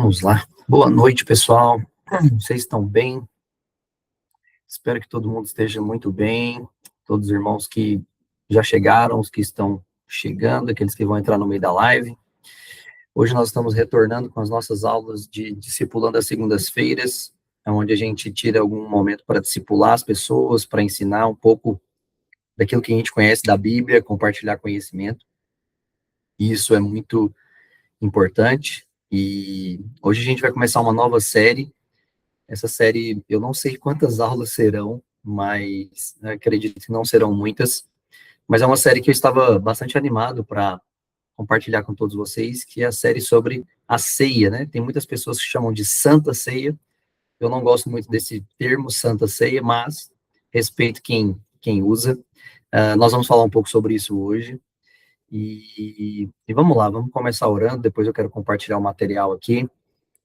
Vamos lá. Boa noite, pessoal. Vocês estão bem? Espero que todo mundo esteja muito bem. Todos os irmãos que já chegaram, os que estão chegando, aqueles que vão entrar no meio da live. Hoje nós estamos retornando com as nossas aulas de discipulando às segundas-feiras, onde a gente tira algum momento para discipular as pessoas, para ensinar um pouco daquilo que a gente conhece da Bíblia, compartilhar conhecimento. Isso é muito importante. E hoje a gente vai começar uma nova série. Essa série, eu não sei quantas aulas serão, mas acredito que não serão muitas. Mas é uma série que eu estava bastante animado para compartilhar com todos vocês, que é a série sobre a ceia, né? Tem muitas pessoas que chamam de Santa Ceia. Eu não gosto muito desse termo, Santa Ceia, mas respeito quem usa. Nós vamos falar um pouco sobre isso hoje. E vamos lá, vamos começar orando, depois eu quero compartilhar o material aqui,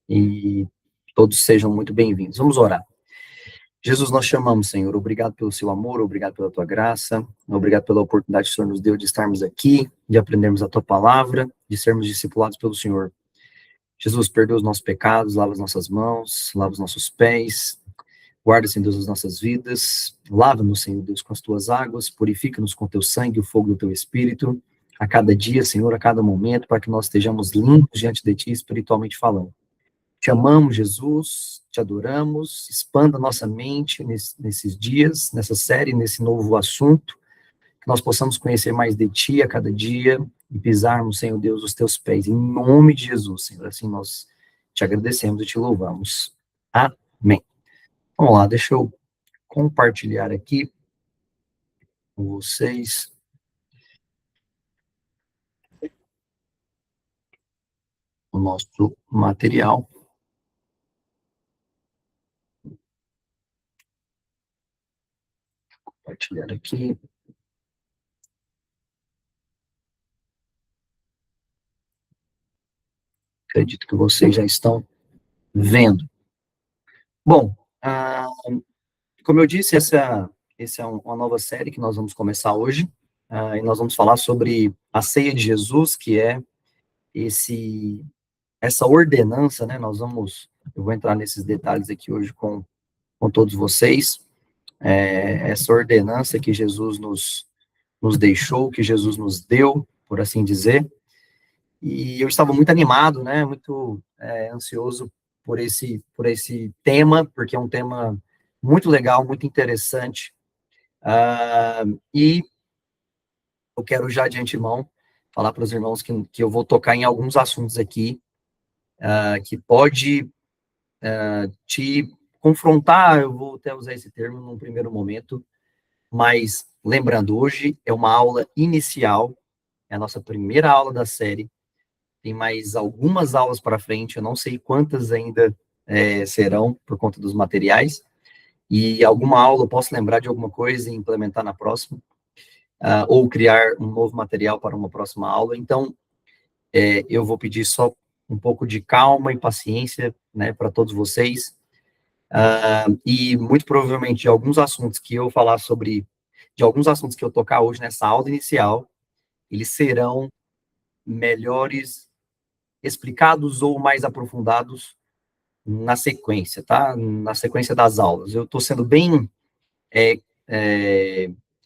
e todos sejam muito bem-vindos. Vamos orar. Jesus, nós chamamos, Senhor, obrigado pelo seu amor, obrigado pela tua graça, obrigado pela oportunidade que o Senhor nos deu de estarmos aqui, de aprendermos a tua palavra, de sermos discipulados pelo Senhor. Jesus, perdoa os nossos pecados, lava as nossas mãos, lava os nossos pés, guarda, Senhor Deus, as nossas vidas, lava-nos, Senhor Deus, com as tuas águas, purifica-nos com o teu sangue, o fogo do teu Espírito, a cada dia, Senhor, a cada momento, para que nós estejamos limpos diante de ti, espiritualmente falando. Te amamos, Jesus, te adoramos, expanda nossa mente nesses dias, nessa série, nesse novo assunto, que nós possamos conhecer mais de ti a cada dia e pisarmos, Senhor Deus, os teus pés, em nome de Jesus, Senhor, assim nós te agradecemos e te louvamos. Amém. Vamos lá, deixa eu compartilhar aqui com vocês o nosso material. Compartilhar aqui. Acredito que vocês já estão vendo. Bom, como eu disse, essa é uma nova série que nós vamos começar hoje, e nós vamos falar sobre a ceia de Jesus, que é essa ordenança, né? Eu vou entrar nesses detalhes aqui hoje com todos vocês, essa ordenança que Jesus nos deixou, que Jesus nos deu, por assim dizer, e eu estava muito animado, né? Muito ansioso por esse tema, porque é um tema muito legal, muito interessante, e eu quero já de antemão falar para os irmãos que eu vou tocar em alguns assuntos aqui, que pode te confrontar, eu vou até usar esse termo num primeiro momento, mas lembrando, hoje é uma aula inicial, é a nossa primeira aula da série, tem mais algumas aulas para frente, eu não sei quantas ainda serão por conta dos materiais, e alguma aula eu posso lembrar de alguma coisa e implementar na próxima, ou criar um novo material para uma próxima aula. Então, eu vou pedir só um pouco de calma e paciência, né, para todos vocês, e muito provavelmente de alguns assuntos que eu falar sobre, de alguns assuntos que eu tocar hoje nessa aula inicial, eles serão melhores explicados ou mais aprofundados na sequência, tá? Na sequência das aulas. Eu estou sendo bem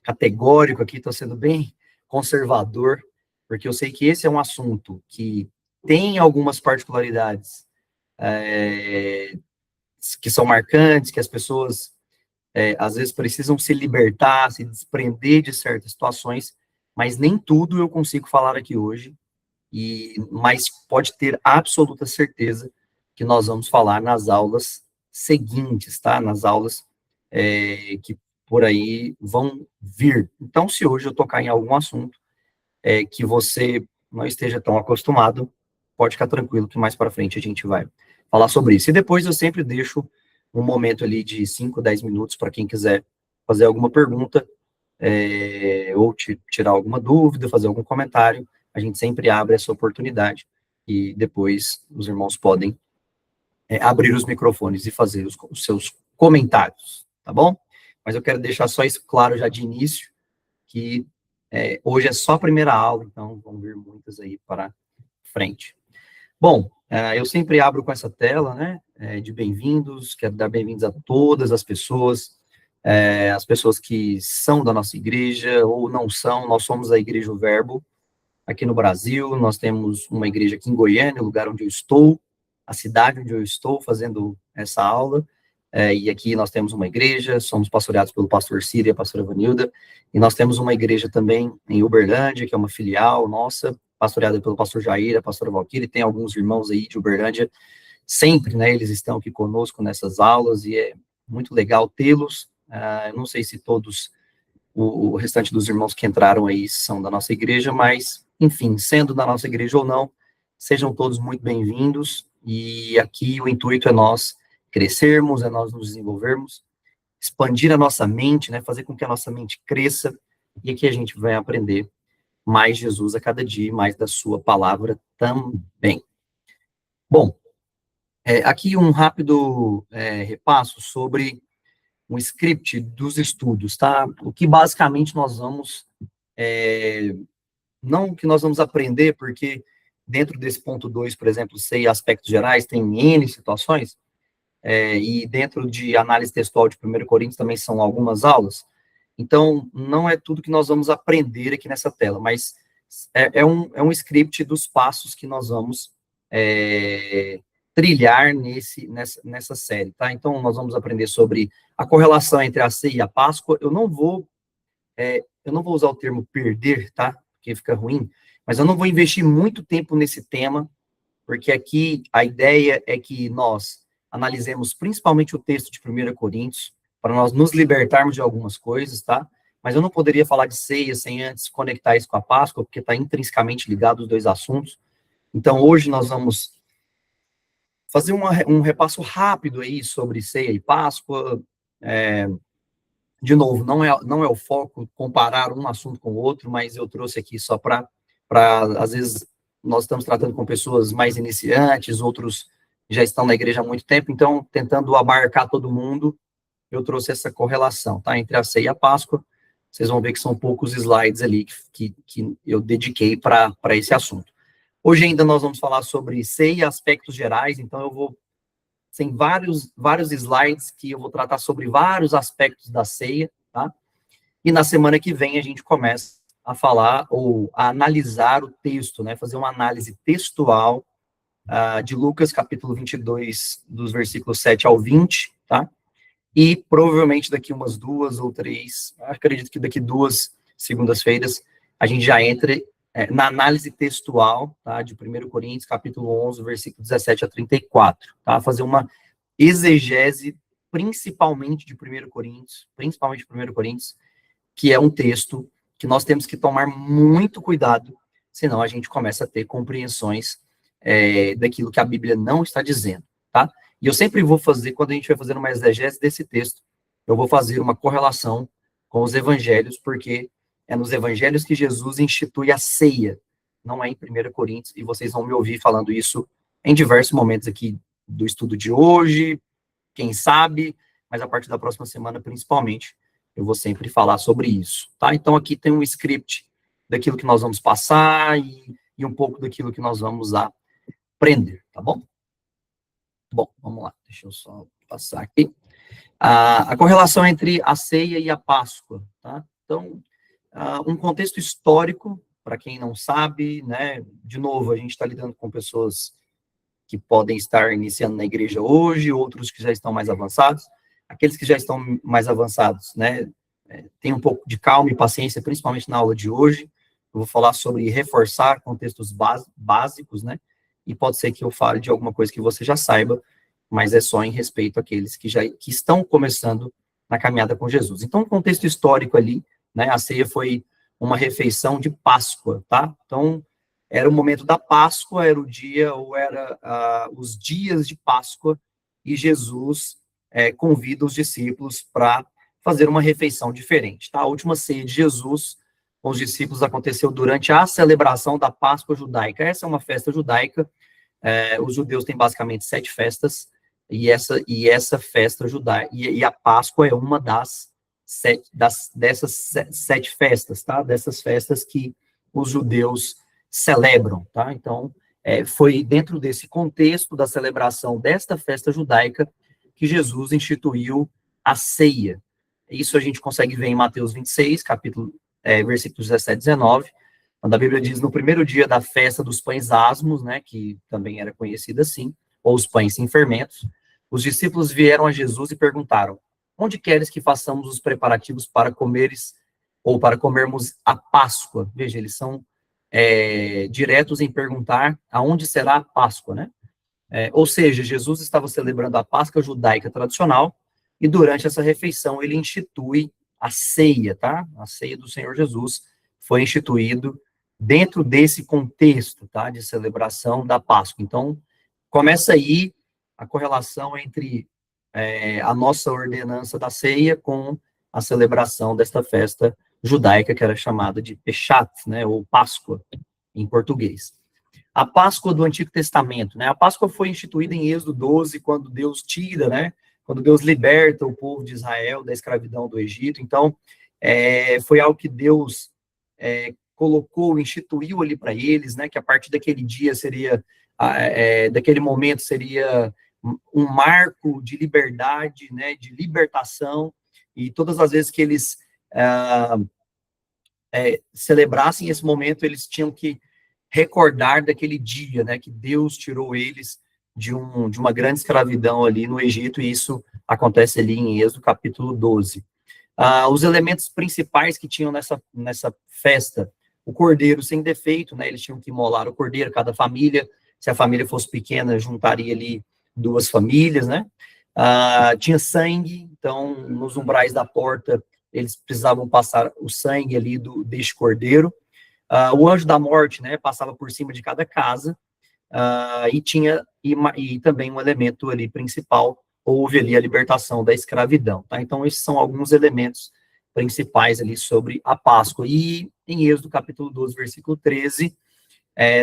categórico aqui, estou sendo bem conservador, porque eu sei que esse é um assunto que tem algumas particularidades que são marcantes, que as pessoas às vezes precisam se libertar, se desprender de certas situações, mas nem tudo eu consigo falar aqui hoje, mas pode ter absoluta certeza que nós vamos falar nas aulas seguintes, tá? Nas aulas que por aí vão vir. Então, se hoje eu tocar em algum assunto que você não esteja tão acostumado, pode ficar tranquilo que mais para frente a gente vai falar sobre isso. E depois eu sempre deixo um momento ali de 5, 10 minutos para quem quiser fazer alguma pergunta, ou tirar alguma dúvida, fazer algum comentário. A gente sempre abre essa oportunidade e depois os irmãos podem abrir os microfones e fazer os seus comentários, tá bom? Mas eu quero deixar só isso claro já de início, que hoje é só a primeira aula, então vão vir muitas aí para frente. Bom, Eu sempre abro com essa tela, né, de bem-vindos, quero dar bem-vindos a todas as pessoas que são da nossa igreja ou não são. Nós somos a Igreja O Verbo, aqui no Brasil. Nós temos uma igreja aqui em Goiânia, o lugar onde eu estou, a cidade onde eu estou fazendo essa aula, e aqui nós temos uma igreja, somos pastoreados pelo pastor Ciro e a pastora Vanilda, e nós temos uma igreja também em Uberlândia, que é uma filial nossa, pastoreada pelo pastor Jair, a pastora Valquíria, e tem alguns irmãos aí de Uberlândia, sempre, né, eles estão aqui conosco nessas aulas, e é muito legal tê-los. Eu não sei se todos, o restante dos irmãos que entraram aí são da nossa igreja, mas, enfim, sendo da nossa igreja ou não, sejam todos muito bem-vindos, e aqui o intuito é nós crescermos, é nós nos desenvolvermos, expandir a nossa mente, né, fazer com que a nossa mente cresça, e aqui a gente vai aprender mais Jesus a cada dia, mais da sua palavra também. Bom, aqui um rápido repasso sobre um script dos estudos, tá? O que basicamente nós vamos, não que nós vamos aprender, porque dentro desse ponto 2, por exemplo, sei aspectos gerais, tem N situações, e dentro de análise textual de 1 Coríntios também são algumas aulas, então não é tudo que nós vamos aprender aqui nessa tela, mas é um script dos passos que nós vamos trilhar nessa série, tá? Então, nós vamos aprender sobre a correlação entre a ceia e a Páscoa. Eu não vou usar o termo perder, tá? Porque fica ruim, mas eu não vou investir muito tempo nesse tema, porque aqui a ideia é que nós analisemos principalmente o texto de 1 Coríntios, para nós nos libertarmos de algumas coisas, tá? Mas eu não poderia falar de ceia sem antes conectar isso com a Páscoa, porque está intrinsecamente ligado os dois assuntos. Então, hoje nós vamos fazer um repasso rápido aí sobre ceia e Páscoa. De novo, não é o foco comparar um assunto com o outro, mas eu trouxe aqui só para, às vezes, nós estamos tratando com pessoas mais iniciantes, outros já estão na igreja há muito tempo, então, tentando abarcar todo mundo, eu trouxe essa correlação, tá? Entre a ceia e a Páscoa. Vocês vão ver que são poucos slides ali que eu dediquei para esse assunto. Hoje ainda nós vamos falar sobre ceia, aspectos gerais, então eu vou, tem vários slides que eu vou tratar sobre vários aspectos da ceia, tá? E na semana que vem a gente começa a falar ou a analisar o texto, né? Fazer uma análise textual de Lucas, capítulo 22, dos versículos 7 ao 20, tá? E provavelmente daqui umas 2 ou 3, acredito que daqui 2 segundas-feiras, a gente já entre na análise textual, tá, de 1 Coríntios, capítulo 11, versículo 17 a 34, tá, fazer uma exegese principalmente de 1 Coríntios, que é um texto que nós temos que tomar muito cuidado, senão a gente começa a ter compreensões daquilo que a Bíblia não está dizendo, tá? E eu sempre vou fazer, quando a gente vai fazer uma exegese desse texto, eu vou fazer uma correlação com os evangelhos, porque é nos evangelhos que Jesus institui a ceia, não é em 1 Coríntios, e vocês vão me ouvir falando isso em diversos momentos aqui do estudo de hoje, quem sabe, mas a partir da próxima semana, principalmente, eu vou sempre falar sobre isso, tá? Então, aqui tem um script daquilo que nós vamos passar e um pouco daquilo que nós vamos aprender, tá bom? Bom, vamos lá, deixa eu só passar aqui. A correlação entre a ceia e a Páscoa, tá? Então, um contexto histórico, para quem não sabe, né, de novo, a gente está lidando com pessoas que podem estar iniciando na igreja hoje, outros que já estão mais avançados. Aqueles que já estão mais avançados, né, tem um pouco de calma e paciência, principalmente na aula de hoje. Eu vou falar sobre reforçar contextos básicos, né, e pode ser que eu fale de alguma coisa que você já saiba, mas é só em respeito àqueles que estão começando na caminhada com Jesus. Então, um contexto histórico ali, né, a ceia foi uma refeição de Páscoa, tá? Então, era o momento da Páscoa, era o dia, ou era os dias de Páscoa, e Jesus convida os discípulos para fazer uma refeição diferente, tá? A última ceia de Jesus com os discípulos aconteceu durante a celebração da Páscoa judaica. Essa é uma festa judaica, os judeus têm basicamente 7 festas, e essa festa judaica, e a Páscoa é uma dessas 7 festas, tá? Dessas festas que os judeus celebram, tá? Então, Foi dentro desse contexto da celebração desta festa judaica que Jesus instituiu a ceia. Isso a gente consegue ver em Mateus 26, versículos 17 e 19, quando a Bíblia diz, no primeiro dia da festa dos pães asmos, né, que também era conhecida assim, ou os pães sem fermentos, os discípulos vieram a Jesus e perguntaram, onde queres que façamos os preparativos para comeres, ou para comermos a Páscoa? Veja, eles são diretos em perguntar aonde será a Páscoa, né? Ou seja, Jesus estava celebrando a Páscoa judaica tradicional, e durante essa refeição ele institui a ceia, tá? A ceia do Senhor Jesus foi instituído dentro desse contexto, tá? De celebração da Páscoa. Então, começa aí a correlação entre a nossa ordenança da ceia com a celebração desta festa judaica, que era chamada de Peshat, né? Ou Páscoa, em português. A Páscoa do Antigo Testamento, né? A Páscoa foi instituída em Êxodo 12, quando Deus tira, né? Quando Deus liberta o povo de Israel da escravidão do Egito. Então, foi algo que Deus colocou, instituiu ali para eles, né? Que a partir daquele dia seria, daquele momento seria um marco de liberdade, né? De libertação. E todas as vezes que eles celebrassem esse momento, eles tinham que recordar daquele dia, né, que Deus tirou eles de uma grande escravidão ali no Egito, e isso acontece ali em Êxodo, capítulo 12. Os elementos principais que tinham nessa festa, o cordeiro sem defeito, né, eles tinham que imolar o cordeiro, cada família, se a família fosse pequena, juntaria ali 2 famílias, né, tinha sangue, então, nos umbrais da porta, eles precisavam passar o sangue ali deste cordeiro. O anjo da morte, né, passava por cima de cada casa, e também um elemento ali principal, houve ali a libertação da escravidão, tá? Então, esses são alguns elementos principais ali sobre a Páscoa. E em Êxodo, capítulo 12, versículo 13,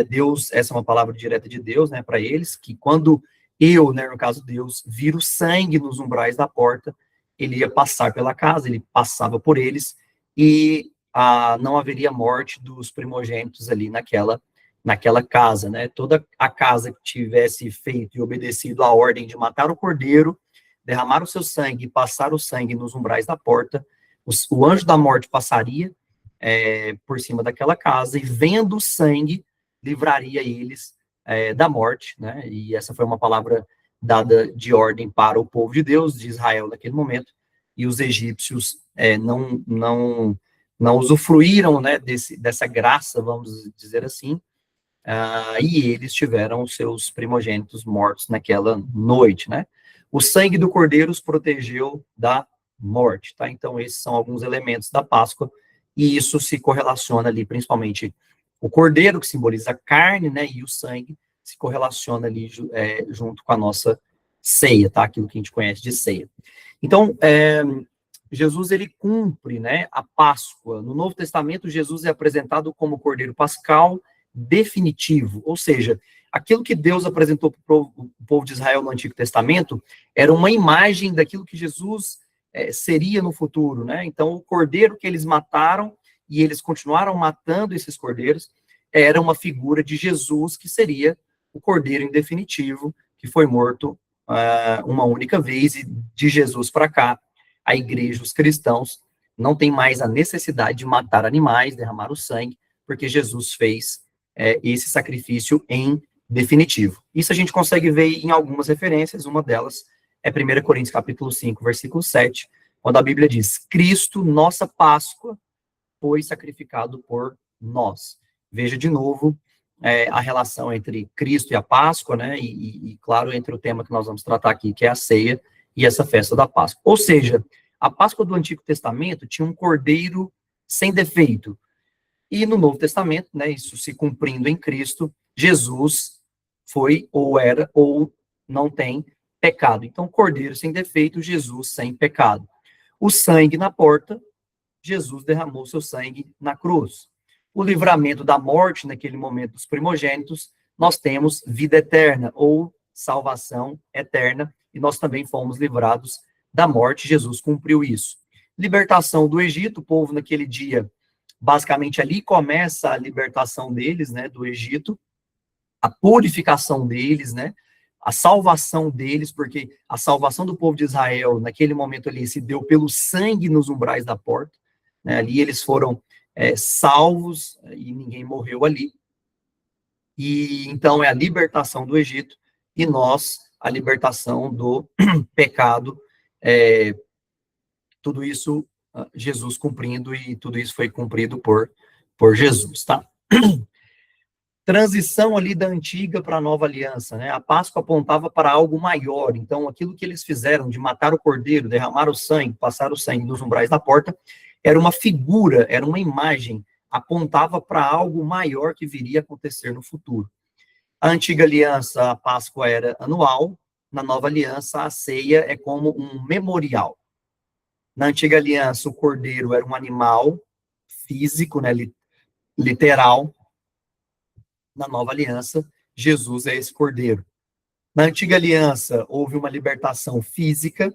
Deus, essa é uma palavra direta de Deus, né, para eles, que quando né, no caso Deus, vira o sangue nos umbrais da porta, ele ia passar pela casa, ele passava por eles, e não haveria morte dos primogênitos ali naquela casa, né? Toda a casa que tivesse feito e obedecido a ordem de matar o cordeiro, derramar o seu sangue e passar o sangue nos umbrais da porta, o anjo da morte passaria por cima daquela casa e, vendo o sangue, livraria eles da morte, né? E essa foi uma palavra dada de ordem para o povo de Deus, de Israel, naquele momento, e os egípcios não usufruíram, né, dessa graça, vamos dizer assim, e eles tiveram os seus primogênitos mortos naquela noite, né? O sangue do cordeiro os protegeu da morte, tá? Então, esses são alguns elementos da Páscoa, e isso se correlaciona ali, principalmente, o cordeiro, que simboliza a carne, né, e o sangue se correlaciona ali junto com a nossa ceia, tá? Aquilo que a gente conhece de ceia. Então, Jesus, ele cumpre, né, a Páscoa. No Novo Testamento, Jesus é apresentado como o Cordeiro Pascal definitivo, ou seja, aquilo que Deus apresentou para o povo de Israel no Antigo Testamento era uma imagem daquilo que Jesus seria no futuro, né? Então, o cordeiro que eles mataram, e eles continuaram matando esses cordeiros, era uma figura de Jesus, que seria o cordeiro em definitivo, que foi morto uma única vez, e de Jesus para cá, a igreja, os cristãos, não tem mais a necessidade de matar animais, derramar o sangue, porque Jesus fez esse sacrifício em definitivo. Isso a gente consegue ver em algumas referências, uma delas é 1 Coríntios capítulo 5, versículo 7, quando a Bíblia diz, Cristo, nossa Páscoa, foi sacrificado por nós. Veja de novo a relação entre Cristo e a Páscoa, né, e claro, entre o tema que nós vamos tratar aqui, que é a ceia, e essa festa da Páscoa. Ou seja, a Páscoa do Antigo Testamento tinha um cordeiro sem defeito, e no Novo Testamento, né, isso se cumprindo em Cristo, Jesus foi, ou era, ou não tem pecado. Então, cordeiro sem defeito, Jesus sem pecado. O sangue na porta, Jesus derramou seu sangue na cruz. O livramento da morte, naquele momento dos primogênitos, nós temos vida eterna, ou salvação eterna, e nós também fomos livrados da morte, Jesus cumpriu isso. Libertação do Egito, o povo naquele dia, basicamente ali começa a libertação deles, né, do Egito, a purificação deles, né? A salvação deles, porque a salvação do povo de Israel, naquele momento ali, se deu pelo sangue nos umbrais da porta, né? Ali eles foram salvos e ninguém morreu ali. E então é a libertação do Egito e nós a libertação do pecado, tudo isso Jesus cumprindo, e tudo isso foi cumprido por Jesus, tá? Transição ali da antiga para a nova aliança, né? A Páscoa apontava para algo maior, então aquilo que eles fizeram de matar o cordeiro, derramar o sangue, passar o sangue nos umbrais da porta, era uma figura, era uma imagem, apontava para algo maior que viria a acontecer no futuro. A antiga aliança, a Páscoa era anual, na nova aliança, a ceia é como um memorial. Na antiga aliança, o cordeiro era um animal físico, né, literal. Na nova aliança, Jesus é esse cordeiro. Na antiga aliança, houve uma libertação física.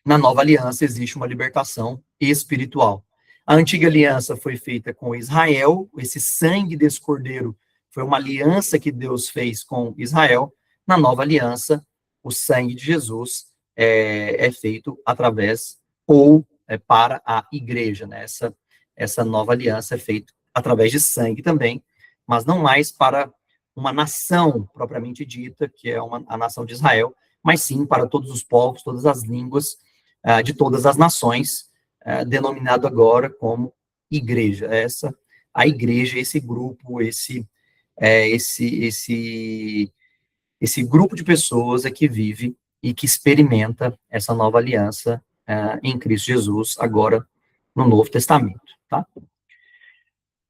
Na nova aliança, existe uma libertação espiritual. A antiga aliança foi feita com Israel, esse sangue desse cordeiro foi uma aliança que Deus fez com Israel. Na nova aliança, o sangue de Jesus é feito através ou para a igreja, né? Essa nova aliança é feita através de sangue também, mas não mais para uma nação propriamente dita, que é a nação de Israel, mas sim para todos os povos, todas as línguas, de todas as nações, denominado agora como igreja. A igreja, esse grupo, esse grupo de pessoas que vive e que experimenta essa nova aliança em Cristo Jesus, agora no Novo Testamento, tá?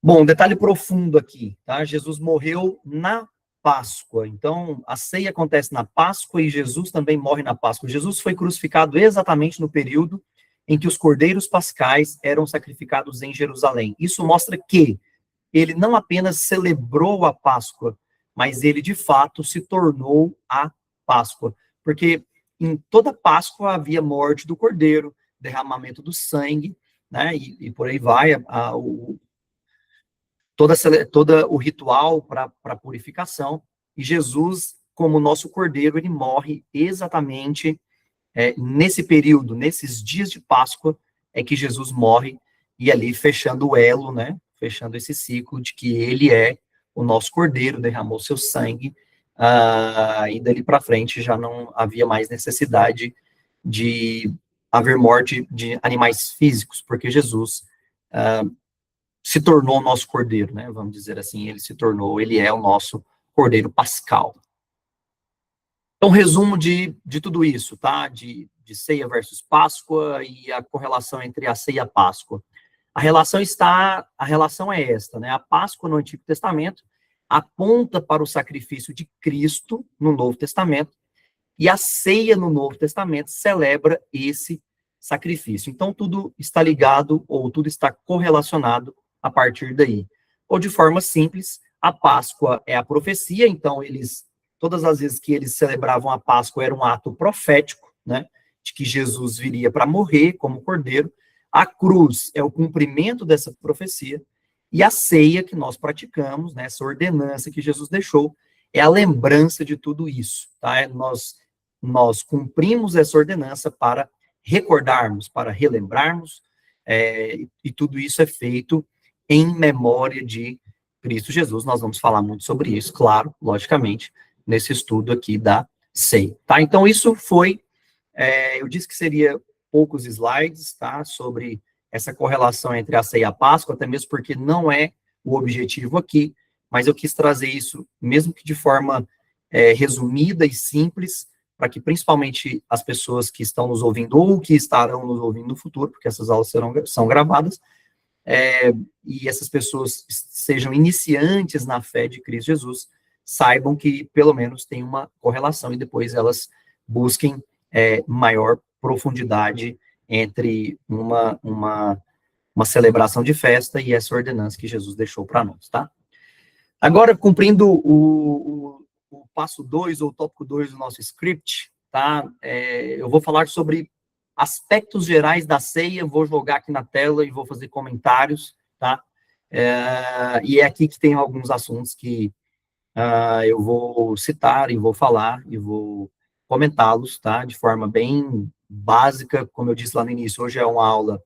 Bom, detalhe profundo aqui, tá? Jesus morreu na Páscoa, então a ceia acontece na Páscoa e Jesus também morre na Páscoa. Jesus foi crucificado exatamente no período em que os cordeiros pascais eram sacrificados em Jerusalém. Isso mostra que ele não apenas celebrou a Páscoa, mas ele de fato se tornou a Páscoa, porque em toda Páscoa havia morte do cordeiro, derramamento do sangue, né? E por aí vai todo o ritual para purificação, e Jesus, como nosso cordeiro, ele morre exatamente nesse período, nesses dias de Páscoa, é que Jesus morre, e ali fechando o elo, né, fechando esse ciclo de que ele é o nosso cordeiro, derramou seu sangue, e dali para frente já não havia mais necessidade de haver morte de animais físicos, porque Jesus se tornou o nosso cordeiro, né? Vamos dizer assim, ele é o nosso cordeiro pascal. Então, resumo de tudo isso, tá? De ceia versus Páscoa e a correlação entre a ceia e a Páscoa. A relação é esta, né? A Páscoa no Antigo Testamento aponta para o sacrifício de Cristo no Novo Testamento, e a ceia no Novo Testamento celebra esse sacrifício. Então, tudo está ligado, ou tudo está correlacionado a partir daí. Ou de forma simples, a Páscoa é a profecia, então todas as vezes que eles celebravam a Páscoa era um ato profético, né, de que Jesus viria para morrer como cordeiro. A cruz é o cumprimento dessa profecia, e a ceia que nós praticamos, né, essa ordenança que Jesus deixou, é a lembrança de tudo isso, tá? Nós cumprimos essa ordenança para recordarmos, para relembrarmos, e tudo isso é feito em memória de Cristo Jesus. Nós vamos falar muito sobre isso, claro, logicamente, nesse estudo aqui da ceia, tá? Então, isso foi, eu disse que seria poucos slides, tá? Sobre essa correlação entre a ceia e a Páscoa, até mesmo porque não é o objetivo aqui, mas eu quis trazer isso, mesmo que de forma resumida e simples, para que principalmente as pessoas que estão nos ouvindo ou que estarão nos ouvindo no futuro, porque essas aulas são gravadas, e essas pessoas sejam iniciantes na fé de Cristo Jesus, saibam que pelo menos tem uma correlação e depois elas busquem maior profundidade entre uma celebração de festa e essa ordenança que Jesus deixou para nós, tá? Agora, cumprindo o passo 2, ou o tópico 2 do nosso script, tá? Eu vou falar sobre aspectos gerais da ceia, vou jogar aqui na tela e vou fazer comentários, tá? E é aqui que tem alguns assuntos que eu vou citar e vou falar e vou comentá-los, tá? De forma bem básica, como eu disse lá no início, hoje é uma aula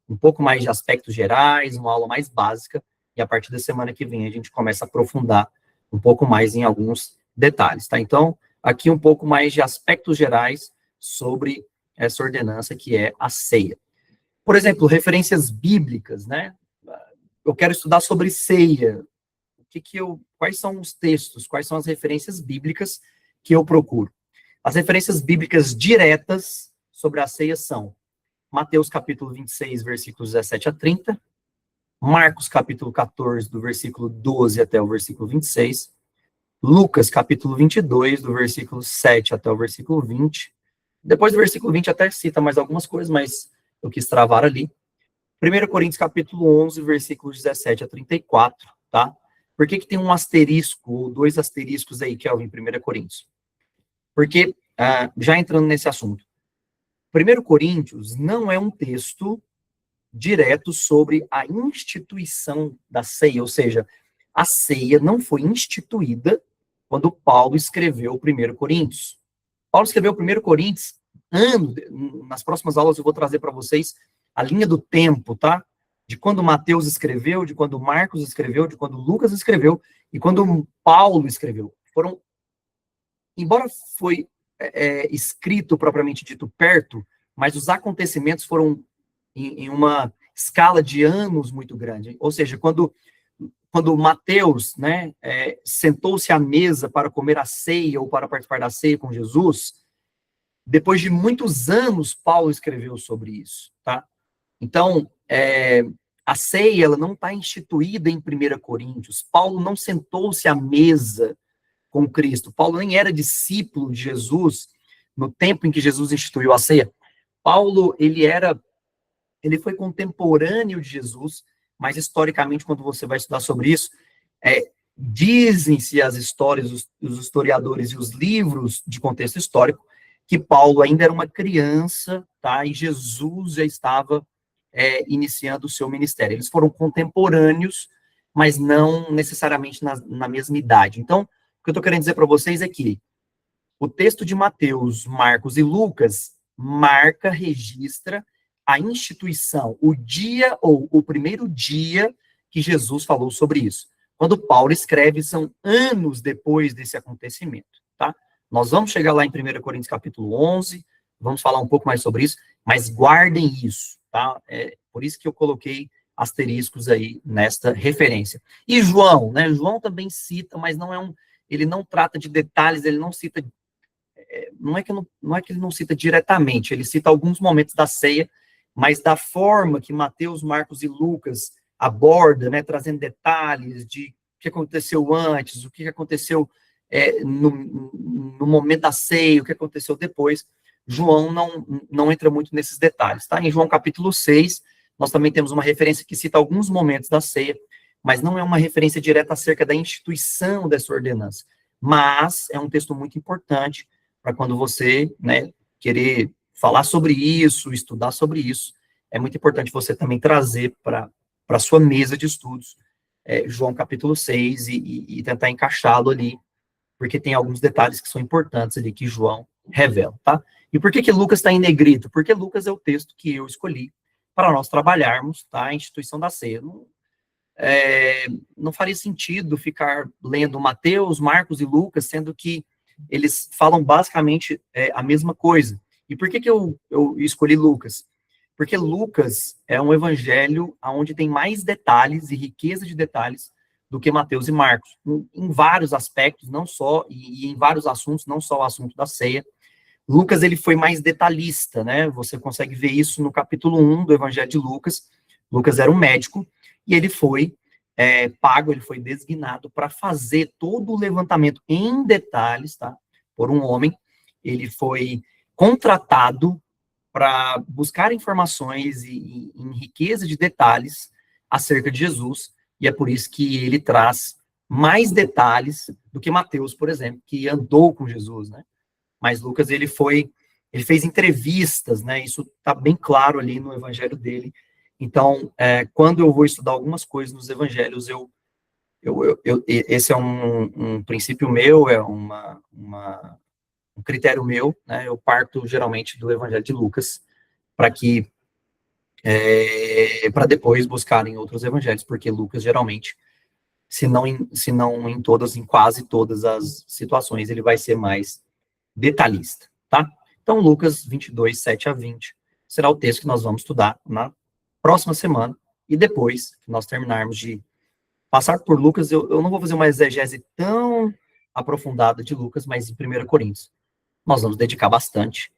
um pouco mais de aspectos gerais, uma aula mais básica, e a partir da semana que vem a gente começa a aprofundar um pouco mais em alguns detalhes, tá? Então, aqui um pouco mais de aspectos gerais sobre essa ordenança que é a ceia. Por exemplo, referências bíblicas, né? Eu quero estudar sobre ceia. Quais são os textos, quais são as referências bíblicas que eu procuro? As referências bíblicas diretas sobre a ceia são Mateus capítulo 26, versículos 17 a 30, Marcos capítulo 14, do versículo 12 até o versículo 26, Lucas capítulo 22, do versículo 7 até o versículo 20, depois do versículo 20 até cita mais algumas coisas, mas eu quis travar ali. 1 Coríntios capítulo 11, versículos 17 a 34, tá? Por que tem um asterisco, ou 2 asteriscos aí, Kelvin, em 1 Coríntios? Porque, já entrando nesse assunto, 1 Coríntios não é um texto direto sobre a instituição da ceia, ou seja, a ceia não foi instituída quando Paulo escreveu 1 Coríntios. Paulo escreveu 1 Coríntios, nas próximas aulas eu vou trazer para vocês a linha do tempo, tá? De quando Mateus escreveu, de quando Marcos escreveu, de quando Lucas escreveu, e quando Paulo escreveu. Embora foi escrito propriamente dito perto, mas os acontecimentos foram em uma escala de anos muito grande. Ou seja, quando Mateus, né, sentou-se à mesa para comer a ceia ou para participar da ceia com Jesus, depois de muitos anos, Paulo escreveu sobre isso, tá? Então, a ceia, ela não está instituída em 1 Coríntios. Paulo não sentou-se à mesa com Cristo. Paulo nem era discípulo de Jesus no tempo em que Jesus instituiu a ceia. Paulo, ele foi contemporâneo de Jesus, mas historicamente, quando você vai estudar sobre isso, dizem-se as histórias, os historiadores e os livros de contexto histórico, que Paulo ainda era uma criança, tá? E Jesus já estava iniciando o seu ministério. Eles foram contemporâneos, mas não necessariamente na mesma idade. Então, o que eu estou querendo dizer para vocês é que o texto de Mateus, Marcos e Lucas registra a instituição, o dia ou o primeiro dia que Jesus falou sobre isso. Quando Paulo escreve, são anos depois desse acontecimento, tá? Nós vamos chegar lá em 1 Coríntios capítulo 11, vamos falar um pouco mais sobre isso, mas guardem isso, tá? Por isso que eu coloquei asteriscos aí nesta referência. E João, né? João também cita, mas ele não trata de detalhes, ele não cita, não é que ele não cita diretamente, ele cita alguns momentos da ceia, mas da forma que Mateus, Marcos e Lucas aborda, né, trazendo detalhes de o que aconteceu antes, o que aconteceu no momento da ceia, o que aconteceu depois. João não entra muito nesses detalhes, tá? Em João capítulo 6, nós também temos uma referência que cita alguns momentos da ceia, mas não é uma referência direta acerca da instituição dessa ordenança. Mas é um texto muito importante para quando você, né, querer falar sobre isso, estudar sobre isso, é muito importante você também trazer para a sua mesa de estudos João capítulo 6 e tentar encaixá-lo ali, porque tem alguns detalhes que são importantes ali que João revela, tá? E por que Lucas está em negrito? Porque Lucas é o texto que eu escolhi para nós trabalharmos, tá? A instituição da ceia. Não faria sentido ficar lendo Mateus, Marcos e Lucas, sendo que eles falam basicamente a mesma coisa. E por que eu escolhi Lucas? Porque Lucas é um evangelho onde tem mais detalhes e riqueza de detalhes do que Mateus e Marcos, em vários aspectos, não só, e em vários assuntos, não só o assunto da ceia. Lucas, ele foi mais detalhista, né? Você consegue ver isso no capítulo 1 do evangelho de Lucas. Lucas era um médico, e ele foi pago, ele foi designado para fazer todo o levantamento em detalhes, tá? Por um homem. Ele foi contratado para buscar informações e em riqueza de detalhes acerca de Jesus, e é por isso que ele traz mais detalhes do que Mateus, por exemplo, que andou com Jesus, né? Mas Lucas, ele fez entrevistas, né? Isso está bem claro ali no evangelho dele. Então, quando eu vou estudar algumas coisas nos evangelhos, eu Esse é um princípio meu, é um critério meu, né? Eu parto geralmente do Evangelho de Lucas, para depois buscarem outros evangelhos, porque Lucas geralmente, se não em todas, em quase todas as situações, ele vai ser mais detalhista, tá? Então, Lucas 22, 7 a 20, será o texto que nós vamos estudar na próxima semana, e depois que nós terminarmos de passar por Lucas, eu não vou fazer uma exegese tão aprofundada de Lucas, mas em 1 Coríntios, nós vamos dedicar bastante,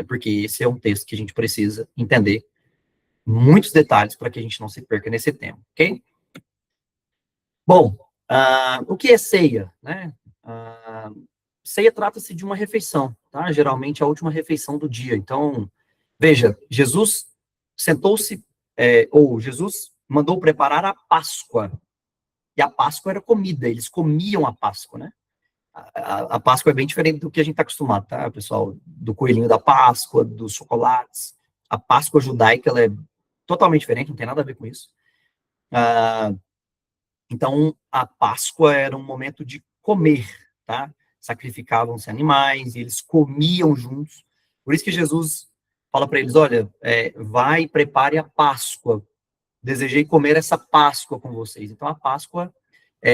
porque esse é um texto que a gente precisa entender muitos detalhes para que a gente não se perca nesse tema, ok? Bom, o que é ceia, né? Ceia trata-se de uma refeição, tá? Geralmente a última refeição do dia. Então, veja, Jesus sentou-se, ou Jesus mandou preparar a Páscoa, e a Páscoa era comida, eles comiam a Páscoa, né? A Páscoa é bem diferente do que a gente está acostumado, tá, pessoal? Do coelhinho da Páscoa, dos chocolates. A Páscoa judaica, ela é totalmente diferente, não tem nada a ver com isso. Então, a Páscoa era um momento de comer, tá? Sacrificavam-se animais, e eles comiam juntos. Por isso que Jesus fala para eles, olha, vai e prepare a Páscoa. Desejei comer essa Páscoa com vocês. Então, a Páscoa,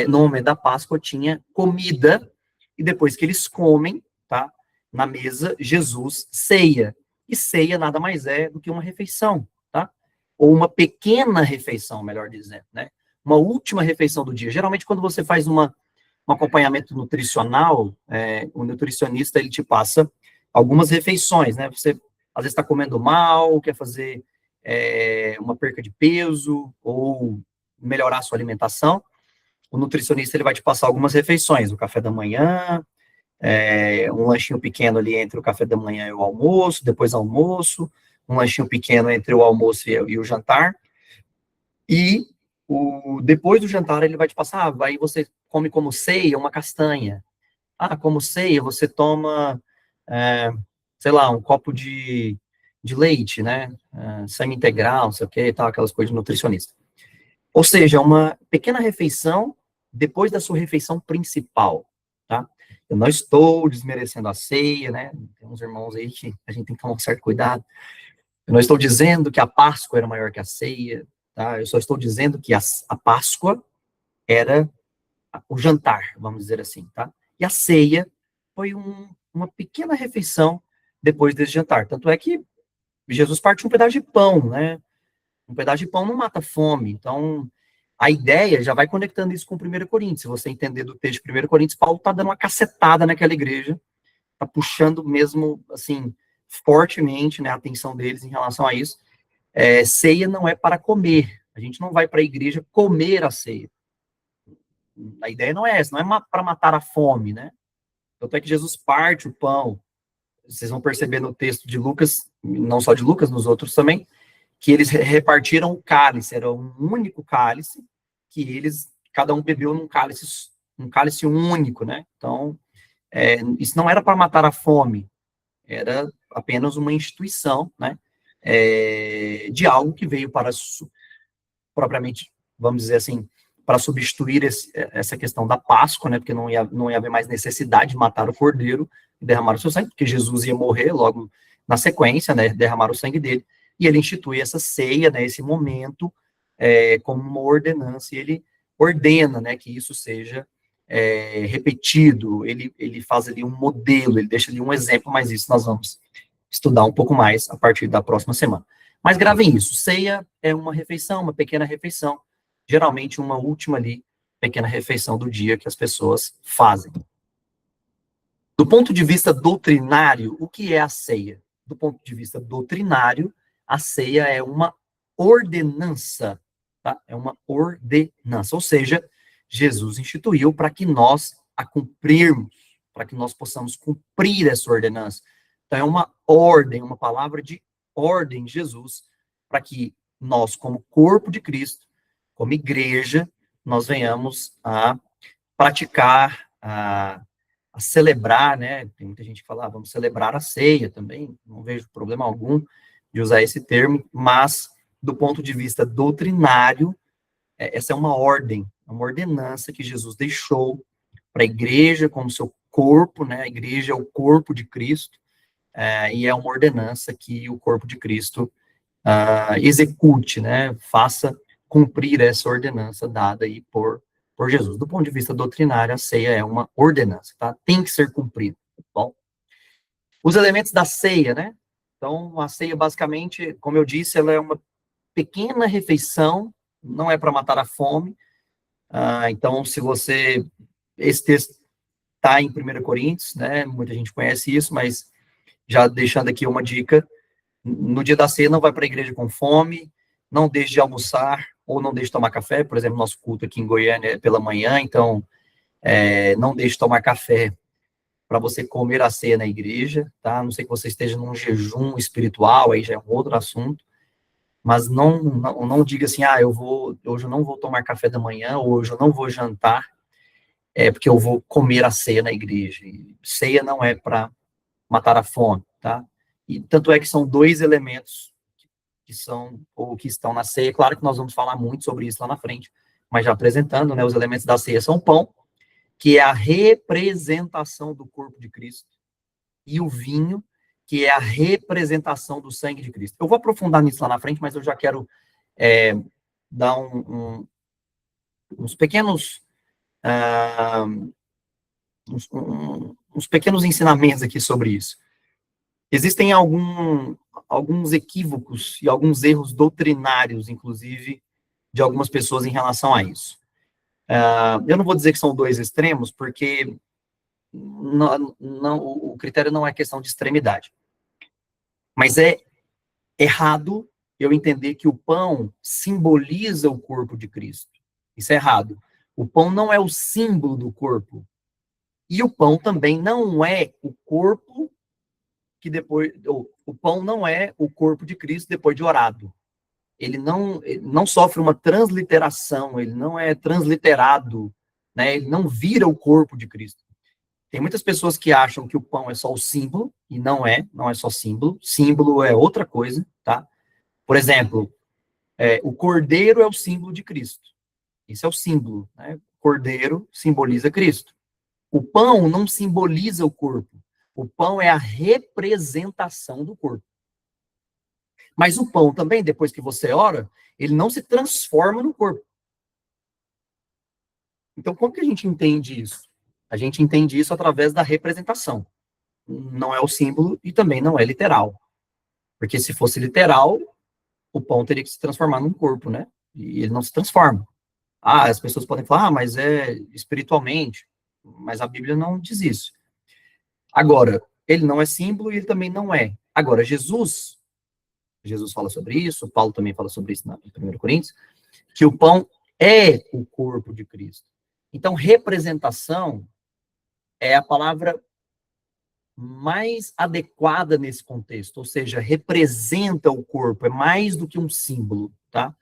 no momento da Páscoa, tinha comida, e depois que eles comem, tá? Na mesa, Jesus ceia. E ceia nada mais é do que uma refeição, tá? Ou uma pequena refeição, melhor dizendo, né? Uma última refeição do dia. Geralmente, quando você faz um acompanhamento nutricional, o nutricionista, ele te passa algumas refeições, né? Você, às vezes, está comendo mal, quer fazer uma perca de peso, ou melhorar a sua alimentação. O nutricionista, ele vai te passar algumas refeições, o café da manhã, um lanchinho pequeno ali entre o café da manhã e o almoço, depois almoço, um lanchinho pequeno entre o almoço e o jantar, e depois do jantar ele vai te passar, aí você come como ceia uma castanha, como ceia você toma, sei lá, um copo de leite, né, semi-integral, não sei o que, tal, aquelas coisas de nutricionista. Ou seja, uma pequena refeição depois da sua refeição principal, tá? Eu não estou desmerecendo a ceia, né? Tem uns irmãos aí que a gente tem que tomar um certo cuidado. Eu não estou dizendo que a Páscoa era maior que a ceia, tá? Eu só estou dizendo que a Páscoa era o jantar, vamos dizer assim, tá? E a ceia foi uma pequena refeição depois desse jantar. Tanto é que Jesus partiu um pedaço de pão, né? Um pedaço de pão não mata fome. Então, a ideia já vai conectando isso com 1 Coríntios. Se você entender do texto de 1 Coríntios, Paulo está dando uma cacetada naquela igreja, está puxando mesmo, assim, fortemente, né, a atenção deles em relação a isso. Ceia não é para comer. A gente não vai para a igreja comer a ceia. A ideia não é essa, não é para matar a fome, né? Tanto é que Jesus parte o pão. Vocês vão perceber no texto de Lucas, não só de Lucas, nos outros também, que eles repartiram o cálice, era um único cálice, que cada um bebeu num cálice único, né? Então, isso não era para matar a fome, era apenas uma instituição, né? De algo que veio para, propriamente, vamos dizer assim, para substituir essa questão da Páscoa, né? Porque não ia haver mais necessidade de matar o cordeiro e derramar o seu sangue, porque Jesus ia morrer logo na sequência, né? Derramar o sangue dele. E ele institui essa ceia, né, esse momento, como uma ordenança, e ele ordena, né, que isso seja repetido, ele faz ali um modelo, ele deixa ali um exemplo, mas isso nós vamos estudar um pouco mais a partir da próxima semana. Mas gravem isso, ceia é uma refeição, uma pequena refeição, geralmente uma última ali, pequena refeição do dia que as pessoas fazem. Do ponto de vista doutrinário, o que é a ceia? Do ponto de vista doutrinário, a ceia é uma ordenança, tá? É uma ordenança, ou seja, Jesus instituiu para que nós a cumprirmos, para que nós possamos cumprir essa ordenança. Então, é uma ordem, uma palavra de ordem de Jesus, para que nós, como corpo de Cristo, como igreja, nós venhamos a praticar, a celebrar, né? Tem muita gente que fala, vamos celebrar a ceia também, não vejo problema algum de usar esse termo, mas do ponto de vista doutrinário, essa é uma ordem É uma ordenança que Jesus deixou para a igreja como seu corpo, né? A igreja é o corpo de Cristo, e é uma ordenança que o corpo de Cristo execute, né? Faça cumprir essa ordenança dada aí por Jesus. Do ponto de vista doutrinário, a ceia é uma ordenança, tá? Tem que ser cumprida, tá bom? Os elementos da ceia, né? Então, a ceia, basicamente, como eu disse, ela é uma pequena refeição, não é para matar a fome. Então, se você... Esse texto está em 1 Coríntios, né? Muita gente conhece isso, mas já deixando aqui uma dica, no dia da ceia não vai para a igreja com fome, não deixe de almoçar, ou não deixe de tomar café. Por exemplo, nosso culto aqui em Goiânia é pela manhã, então não deixe de tomar café para você comer a ceia na igreja, tá? A não sei que você esteja num jejum espiritual, aí já é um outro assunto, mas não diga assim, hoje eu não vou tomar café da manhã, hoje eu não vou jantar, porque eu vou comer a ceia na igreja. E ceia não é para matar a fome, tá? E tanto é que são dois elementos que são, ou que estão na ceia. Claro que nós vamos falar muito sobre isso lá na frente, mas já apresentando, né, os elementos da ceia são o pão, que é a representação do corpo de Cristo, e o vinho, que é a representação do sangue de Cristo. Eu vou aprofundar nisso lá na frente, mas eu já quero dar uns pequenos uns pequenos ensinamentos aqui sobre isso. Existem alguns equívocos e alguns erros doutrinários, inclusive, de algumas pessoas em relação a isso. Eu não vou dizer que são dois extremos, porque o critério não é questão de extremidade. Mas é errado eu entender que o pão simboliza o corpo de Cristo. Isso é errado. O pão não é o símbolo do corpo. E o pão também não é o corpo que depois... O pão não é o corpo de Cristo depois de orado. Ele não sofre uma transliteração, ele não é transliterado, né? Ele não vira o corpo de Cristo. Tem muitas pessoas que acham que o pão é só o símbolo, e não é só símbolo. Símbolo é outra coisa, tá? Por exemplo, o cordeiro é o símbolo de Cristo. Isso é o símbolo, né? Cordeiro simboliza Cristo. O pão não simboliza o corpo. O pão é a representação do corpo. Mas o pão também, depois que você ora, ele não se transforma no corpo. Então, como que a gente entende isso? A gente entende isso através da representação. Não é o símbolo e também não é literal. Porque se fosse literal, o pão teria que se transformar num corpo, né? E ele não se transforma. As pessoas podem falar, mas é espiritualmente. Mas a Bíblia não diz isso. Agora, ele não é símbolo e ele também não é. Agora, Jesus fala sobre isso, Paulo também fala sobre isso em 1 Coríntios, que o pão é o corpo de Cristo. Então, representação é a palavra mais adequada nesse contexto, ou seja, representa o corpo, é mais do que um símbolo, tá?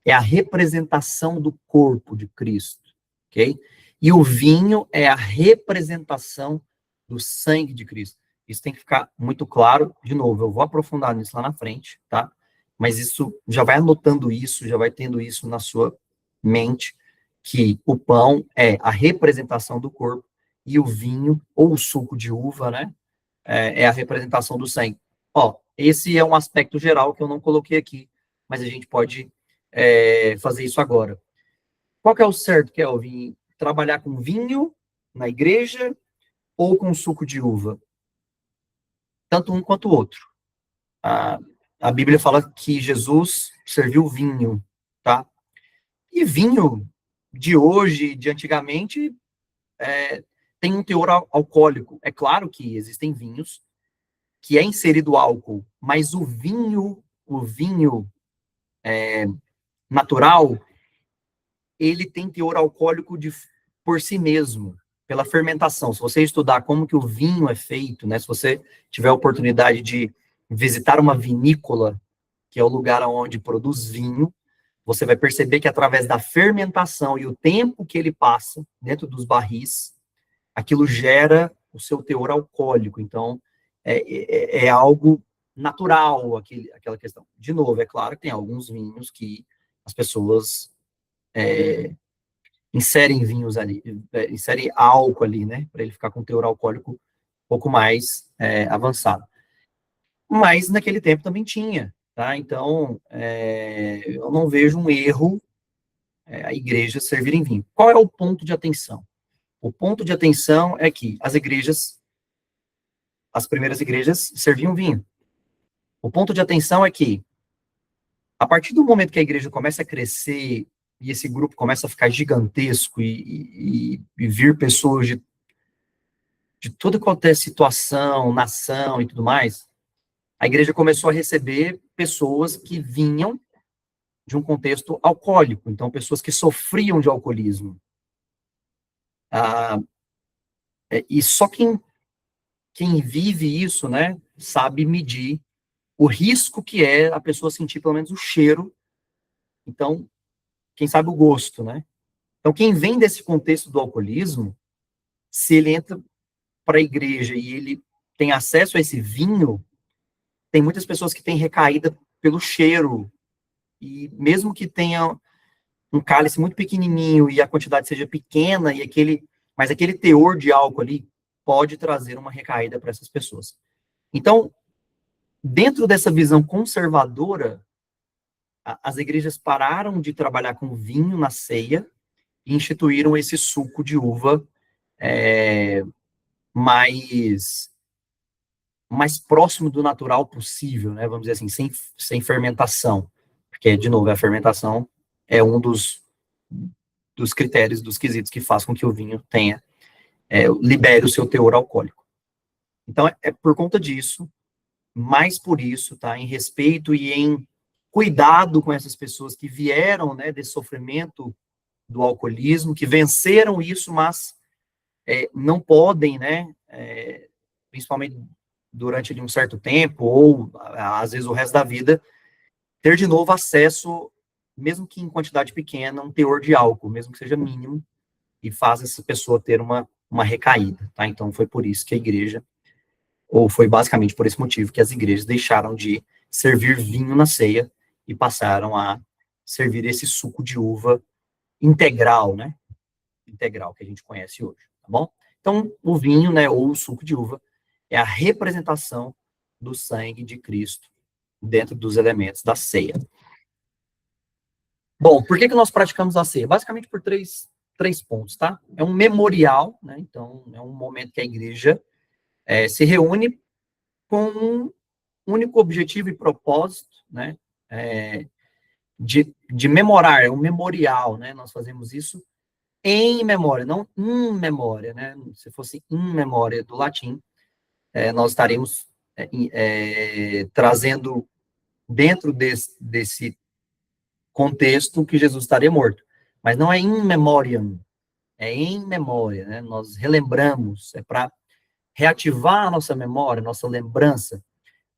É a representação do corpo de Cristo, ok? E o vinho é a representação do sangue de Cristo. Isso tem que ficar muito claro. De novo, eu vou aprofundar nisso lá na frente, tá? Mas isso, já vai anotando isso, já vai tendo isso na sua mente, que o pão é a representação do corpo e o vinho, ou o suco de uva, né? É a representação do sangue. Esse é um aspecto geral que eu não coloquei aqui, mas a gente pode fazer isso agora. Qual que é o certo, Kelvin? Trabalhar com vinho na igreja ou com suco de uva? Tanto um quanto o outro. A Bíblia fala que Jesus serviu vinho, tá? E vinho de hoje, de antigamente, tem um teor alcoólico. É claro que existem vinhos que é inserido álcool, mas o vinho natural, ele tem teor alcoólico por si mesmo, pela fermentação. Se você estudar como que o vinho é feito, né, se você tiver a oportunidade de visitar uma vinícola, que é o lugar onde produz vinho, você vai perceber que através da fermentação e o tempo que ele passa dentro dos barris, aquilo gera o seu teor alcoólico. Então, é algo natural, aquela questão. De novo, é claro que tem alguns vinhos que as pessoas inserem vinhos ali, inserem álcool ali, né, para ele ficar com um teor alcoólico um pouco mais avançado. Mas naquele tempo também tinha, tá? Então, eu não vejo um erro a igreja servirem vinho. Qual é o ponto de atenção? O ponto de atenção é que as primeiras igrejas serviam vinho. O ponto de atenção é que, a partir do momento que a igreja começa a crescer e esse grupo começa a ficar gigantesco e vir pessoas de toda qualquer situação, nação e tudo mais, a igreja começou a receber pessoas que vinham de um contexto alcoólico, então pessoas que sofriam de alcoolismo. E só quem vive isso, né, sabe medir o risco que é a pessoa sentir pelo menos o cheiro, então, quem sabe o gosto, né? Então, quem vem desse contexto do alcoolismo, se ele entra para a igreja e ele tem acesso a esse vinho, tem muitas pessoas que têm recaída pelo cheiro, e mesmo que tenha um cálice muito pequenininho e a quantidade seja pequena, mas aquele teor de álcool ali pode trazer uma recaída para essas pessoas. Então, dentro dessa visão conservadora, as igrejas pararam de trabalhar com vinho na ceia e instituíram esse suco de uva mais próximo do natural possível, né? Vamos dizer assim, sem fermentação. Porque, de novo, a fermentação é um dos critérios, dos quesitos que faz com que o vinho libere o seu teor alcoólico. Então, é por conta disso, mais por isso, tá? Em respeito e em cuidado com essas pessoas que vieram, né, desse sofrimento do alcoolismo, que venceram isso, mas não podem, né, principalmente durante um certo tempo, ou às vezes o resto da vida, ter de novo acesso, mesmo que em quantidade pequena, um teor de álcool, mesmo que seja mínimo, e faz essa pessoa ter uma recaída, tá? Então foi por isso que a igreja, ou foi basicamente por esse motivo que as igrejas deixaram de servir vinho na ceia e passaram a servir esse suco de uva integral, né? Integral, que a gente conhece hoje, tá bom? Então, o vinho, né, ou o suco de uva, é a representação do sangue de Cristo dentro dos elementos da ceia. Bom, por que nós praticamos a ceia? Basicamente por três pontos, tá? É um memorial, né? Então, é um momento que a igreja se reúne com um único objetivo e propósito, né? De memorar, é um memorial, né? Nós fazemos isso em memória, não in memória, né? Se fosse in memória do latim, nós estaremos trazendo dentro desse contexto que Jesus estaria morto. Mas não é in memoriam, é em memória, né? Nós relembramos, é para reativar a nossa memória, nossa lembrança,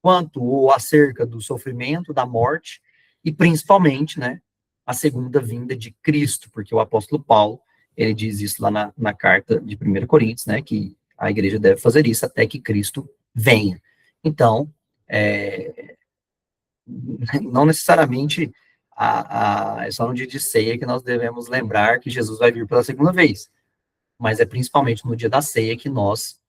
quanto ou acerca do sofrimento, da morte, e principalmente, né, a segunda vinda de Cristo, porque o apóstolo Paulo, ele diz isso lá na carta de 1 Coríntios, né, que a igreja deve fazer isso até que Cristo venha. Então, não necessariamente é só no dia de ceia que nós devemos lembrar que Jesus vai vir pela segunda vez, mas é principalmente no dia da ceia que nós,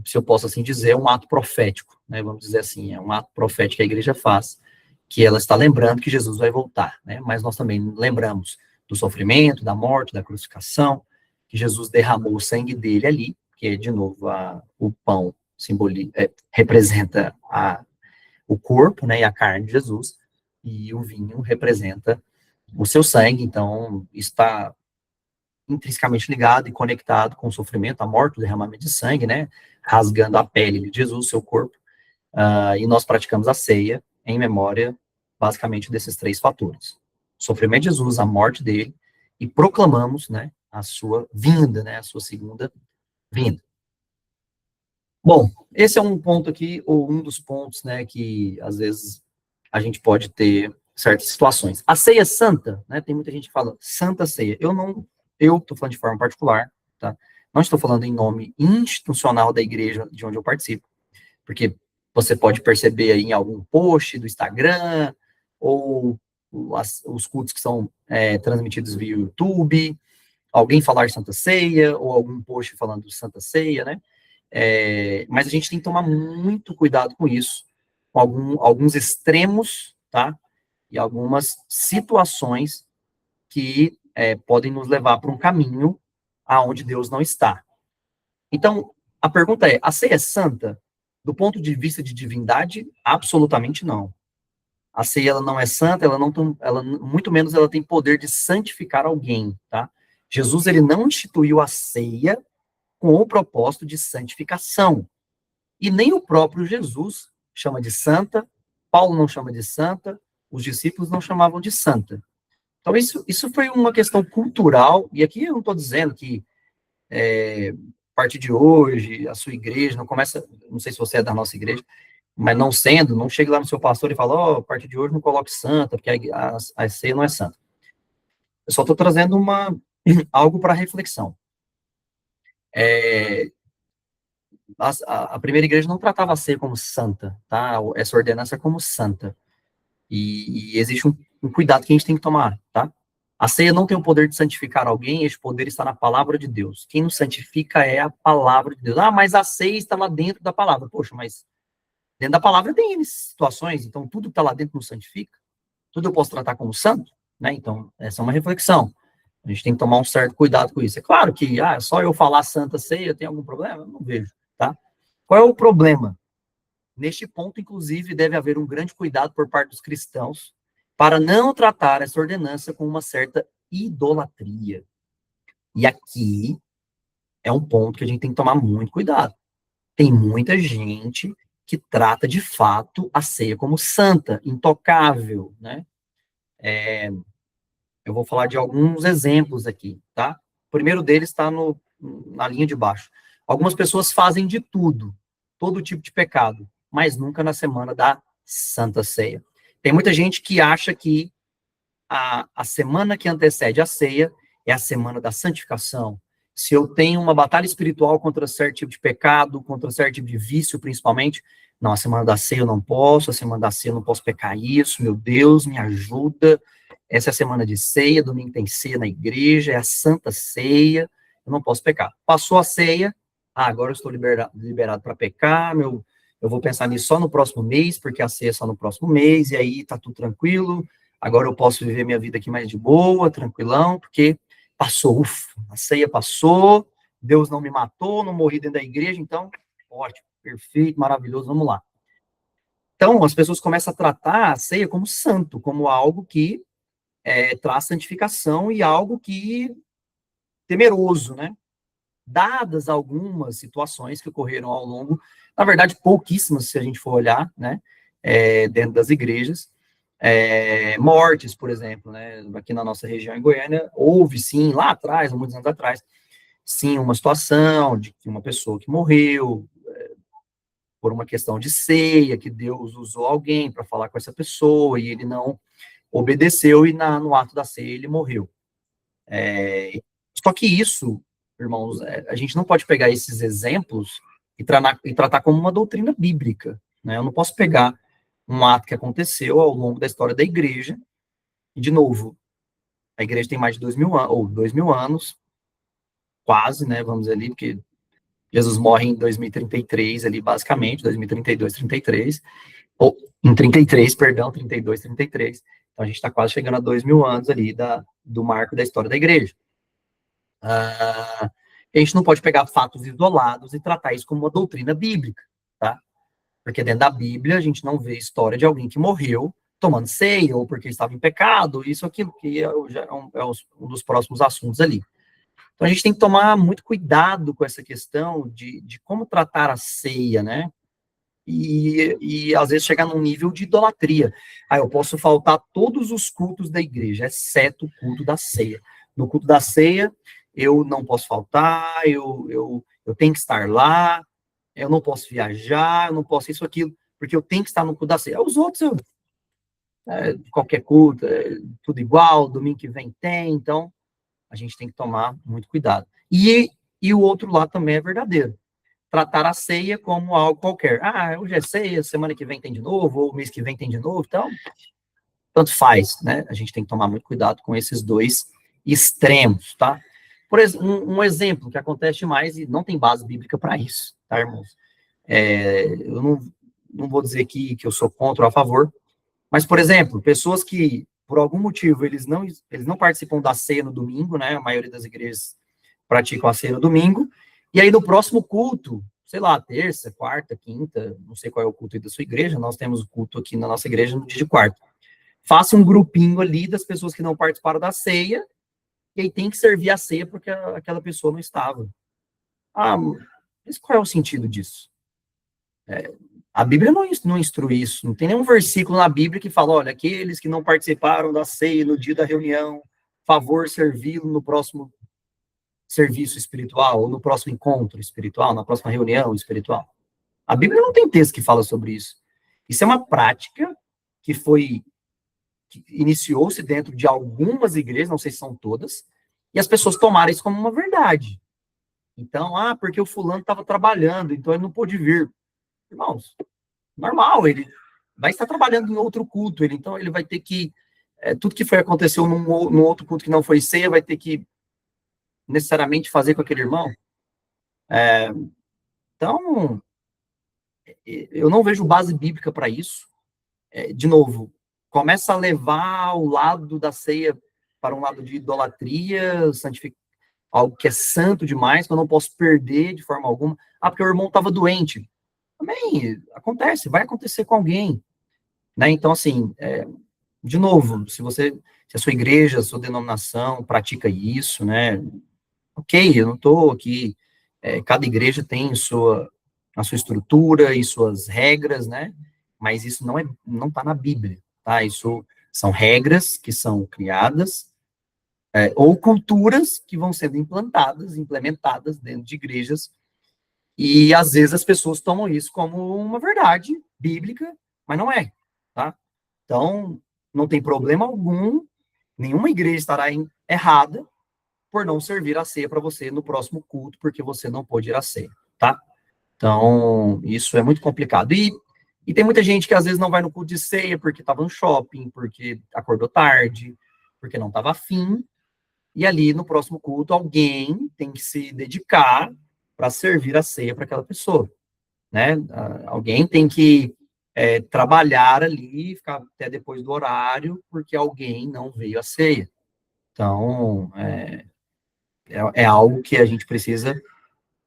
se eu posso assim dizer, é um ato profético, né, vamos dizer assim, é um ato profético que a igreja faz, que ela está lembrando que Jesus vai voltar, né, mas nós também lembramos do sofrimento, da morte, da crucificação, que Jesus derramou o sangue dele ali, que, de novo, o pão representa o corpo, né, e a carne de Jesus, e o vinho representa o seu sangue, então está intrinsecamente ligado e conectado com o sofrimento, a morte, o derramamento de sangue, né, rasgando a pele de Jesus, seu corpo, e nós praticamos a ceia em memória, basicamente, desses três fatores. O sofrimento de Jesus, a morte dele, e proclamamos, né, a sua vinda, né, a sua segunda vinda. Bom, esse é um ponto aqui, ou um dos pontos, né, que às vezes a gente pode ter certas situações. A ceia santa, né, tem muita gente que fala santa ceia. Eu estou falando de forma particular, tá? Não estou falando em nome institucional da igreja de onde eu participo, porque você pode perceber aí em algum post do Instagram, ou os cultos que são transmitidos via YouTube, alguém falar Santa Ceia, ou algum post falando de Santa Ceia, né? Mas a gente tem que tomar muito cuidado com isso, com alguns extremos, tá? E algumas situações que podem nos levar para um caminho aonde Deus não está. Então, a pergunta é, a ceia é santa? Do ponto de vista de divindade, absolutamente não. A ceia ela não é santa, muito menos ela tem poder de santificar alguém, tá? Jesus ele não instituiu a ceia com o propósito de santificação. E nem o próprio Jesus chama de santa, Paulo não chama de santa, os discípulos não chamavam de santa. Então, isso foi uma questão cultural, e aqui eu não estou dizendo que a partir de hoje, a sua igreja não começa, não sei se você é da nossa igreja, mas não sendo, não chegue lá no seu pastor e fala, a partir de hoje não coloque santa, porque a ceia não é santa. Eu só estou trazendo algo para reflexão. A primeira igreja não tratava a ceia como santa, tá? Essa ordenança como santa. E existe um cuidado que a gente tem que tomar, tá? A ceia não tem o poder de santificar alguém, esse poder está na palavra de Deus. Quem nos santifica é a palavra de Deus. Mas a ceia está lá dentro da palavra. Poxa, mas dentro da palavra tem situações, então tudo que está lá dentro nos santifica. Tudo eu posso tratar como santo, né? Então, essa é uma reflexão. A gente tem que tomar um certo cuidado com isso. É claro que, só eu falar santa ceia tem algum problema? Eu não vejo, tá? Qual é o problema? Neste ponto, inclusive, deve haver um grande cuidado por parte dos cristãos para não tratar essa ordenança com uma certa idolatria. E aqui é um ponto que a gente tem que tomar muito cuidado. Tem muita gente que trata, de fato, a ceia como santa, intocável, né? Eu vou falar de alguns exemplos aqui, tá? O primeiro deles está na linha de baixo. Algumas pessoas fazem de tudo, todo tipo de pecado, mas nunca na semana da Santa Ceia. Tem muita gente que acha que a semana que antecede a ceia é a semana da santificação. Se eu tenho uma batalha espiritual contra certo tipo de pecado, contra certo tipo de vício, principalmente, não, a semana da ceia eu não posso, a semana da ceia eu não posso pecar isso, meu Deus, me ajuda. Essa é a semana de ceia, domingo tem ceia na igreja, é a Santa Ceia, eu não posso pecar. Passou a ceia, agora eu estou liberado para pecar, eu vou pensar nisso só no próximo mês, porque a ceia é só no próximo mês, e aí tá tudo tranquilo, agora eu posso viver minha vida aqui mais de boa, tranquilão, porque passou, a ceia passou, Deus não me matou, não morri dentro da igreja, então, ótimo, perfeito, maravilhoso, vamos lá. Então, as pessoas começam a tratar a ceia como santo, como algo que traz santificação e algo que temeroso, né? Dadas algumas situações que ocorreram ao longo, na verdade, pouquíssimas, se a gente for olhar, né? Dentro das igrejas, mortes, por exemplo, né? Aqui na nossa região em Goiânia, houve sim, lá atrás, há muitos anos atrás, sim, uma situação de que uma pessoa que morreu por uma questão de ceia, que Deus usou alguém para falar com essa pessoa e ele não obedeceu e no ato da ceia ele morreu. Só que isso, irmãos, a gente não pode pegar esses exemplos e tratar como uma doutrina bíblica, né? Eu não posso pegar um ato que aconteceu ao longo da história da igreja, e, de novo, a igreja tem mais de 2.000 anos, ou 2.000 anos, quase, né, vamos dizer ali, porque Jesus morre em 2033, ali, basicamente, 2032, 33, ou em 33, perdão, 32, 33. Então, a gente está quase chegando a 2.000 anos ali do marco da história da igreja. A gente não pode pegar fatos isolados e tratar isso como uma doutrina bíblica, tá? Porque dentro da Bíblia a gente não vê história de alguém que morreu tomando ceia, ou porque estava em pecado, isso, aquilo, que um dos próximos assuntos ali. Então a gente tem que tomar muito cuidado com essa questão de como tratar a ceia, né? E às vezes chegar num nível de idolatria. Eu posso faltar todos os cultos da igreja, exceto o culto da ceia. No culto da ceia, eu não posso faltar, eu tenho que estar lá, eu não posso viajar, eu não posso isso, aquilo, porque eu tenho que estar no culto da ceia. Os outros, qualquer culto, tudo igual, domingo que vem tem, então a gente tem que tomar muito cuidado. E o outro lado também é verdadeiro. Tratar a ceia como algo qualquer. Hoje é ceia, semana que vem tem de novo, ou mês que vem tem de novo, então, tanto faz, né? A gente tem que tomar muito cuidado com esses dois extremos, tá? Por exemplo, um exemplo que acontece mais e não tem base bíblica para isso, tá, irmãos? Eu não vou dizer que eu sou contra ou a favor, mas, por exemplo, pessoas que, por algum motivo, eles não participam da ceia no domingo, né? A maioria das igrejas praticam a ceia no domingo, e aí no próximo culto, sei lá, terça, quarta, quinta, não sei qual é o culto aí da sua igreja, nós temos o culto aqui na nossa igreja no dia de quarta. Faça um grupinho ali das pessoas que não participaram da ceia, e aí tem que servir a ceia porque aquela pessoa não estava. Ah, mas qual é o sentido disso? A Bíblia não instrui isso. Não tem nenhum versículo na Bíblia que fala, olha, aqueles que não participaram da ceia no dia da reunião, favor servi-lo no próximo serviço espiritual, ou no próximo encontro espiritual, na próxima reunião espiritual. A Bíblia não tem texto que fala sobre isso. Isso é uma prática que iniciou-se dentro de algumas igrejas, não sei se são todas, e as pessoas tomaram isso como uma verdade. Então, porque o fulano estava trabalhando, então ele não pôde vir. Irmãos, normal, ele vai estar trabalhando em outro culto, então ele vai ter que, tudo que aconteceu num outro culto que não foi ceia, vai ter que necessariamente fazer com aquele irmão. Então, eu não vejo base bíblica para isso. De novo, começa a levar o lado da ceia para um lado de idolatria, algo que é santo demais, que eu não posso perder de forma alguma. Porque o irmão estava doente. Também acontece, vai acontecer com alguém. Né? Então, assim, de novo, se a sua igreja, a sua denominação pratica isso, né? Ok, eu não estou aqui. Cada igreja tem a sua estrutura e suas regras, né? Mas isso não está na Bíblia, tá? Isso são regras que são criadas ou culturas que vão sendo implementadas dentro de igrejas, e às vezes as pessoas tomam isso como uma verdade bíblica, mas não é, tá? Então, não tem problema algum, nenhuma igreja estará errada por não servir a ceia para você no próximo culto, porque você não pôde ir à ceia, tá? Então, isso é muito complicado. E tem muita gente que às vezes não vai no culto de ceia porque estava no shopping, porque acordou tarde, porque não estava afim, e ali no próximo culto alguém tem que se dedicar para servir a ceia para aquela pessoa, né? Alguém tem que trabalhar ali, ficar até depois do horário, porque alguém não veio à ceia. Então, é algo que a gente precisa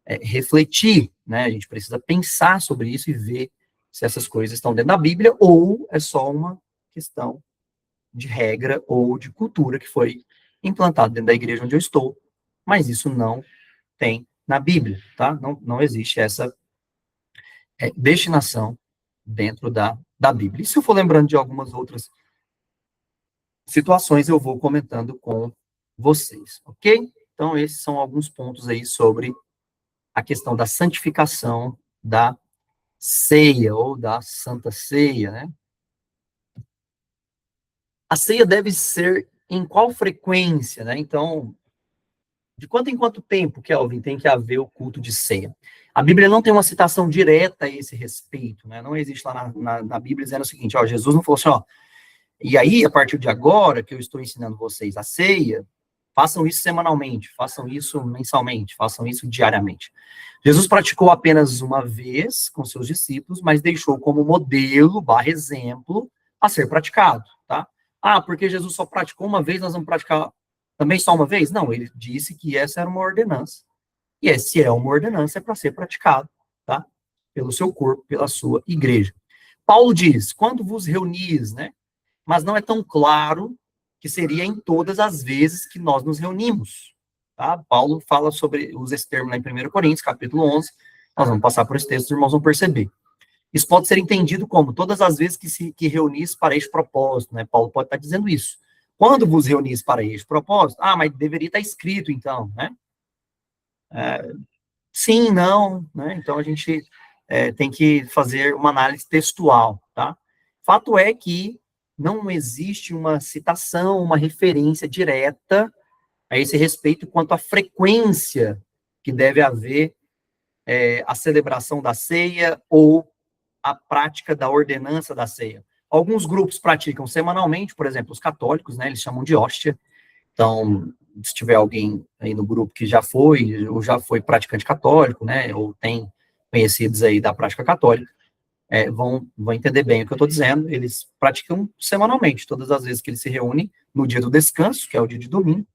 refletir, né? A gente precisa pensar sobre isso e ver se essas coisas estão dentro da Bíblia ou é só uma questão de regra ou de cultura que foi implantado dentro da igreja onde eu estou, mas isso não tem na Bíblia, tá? Não existe essa destinação dentro da Bíblia. E se eu for lembrando de algumas outras situações, eu vou comentando com vocês, ok? Então, esses são alguns pontos aí sobre a questão da santificação da ceia, ou da Santa Ceia, né? A ceia deve ser em qual frequência, né? Então, de quanto em quanto tempo, Kelvin, tem que haver o culto de ceia? A Bíblia não tem uma citação direta a esse respeito, né? Não existe lá na Bíblia dizendo o seguinte, Jesus não falou assim, e aí, a partir de agora, que eu estou ensinando vocês a ceia, façam isso semanalmente, façam isso mensalmente, façam isso diariamente. Jesus praticou apenas uma vez com seus discípulos, mas deixou como modelo, exemplo, a ser praticado, tá? Porque Jesus só praticou uma vez, nós vamos praticar também só uma vez? Não, ele disse que essa era uma ordenança. E se é uma ordenança, é para ser praticado, tá? Pelo seu corpo, pela sua igreja. Paulo diz, quando vos reunis, né? Mas não é tão claro que seria em todas as vezes que nós nos reunimos. Tá? Paulo fala usa esse termo lá em 1 Coríntios, capítulo 11, nós vamos passar por esse texto, os irmãos vão perceber. Isso pode ser entendido como todas as vezes que reunis para este propósito, né? Paulo pode estar dizendo isso. Quando vos reunis para este propósito? Mas deveria estar escrito então, né? Sim, não, né? Então a gente tem que fazer uma análise textual, tá? Fato é que não existe uma citação, uma referência direta a esse respeito quanto à frequência que deve haver a celebração da ceia ou a prática da ordenança da ceia. Alguns grupos praticam semanalmente, por exemplo, os católicos, né, eles chamam de hóstia. Então, se tiver alguém aí no grupo que já foi, ou já foi praticante católico, né, ou tem conhecidos aí da prática católica, vão entender bem o que eu estou dizendo. Eles praticam semanalmente, todas as vezes que eles se reúnem, no dia do descanso, que é o dia de domingo,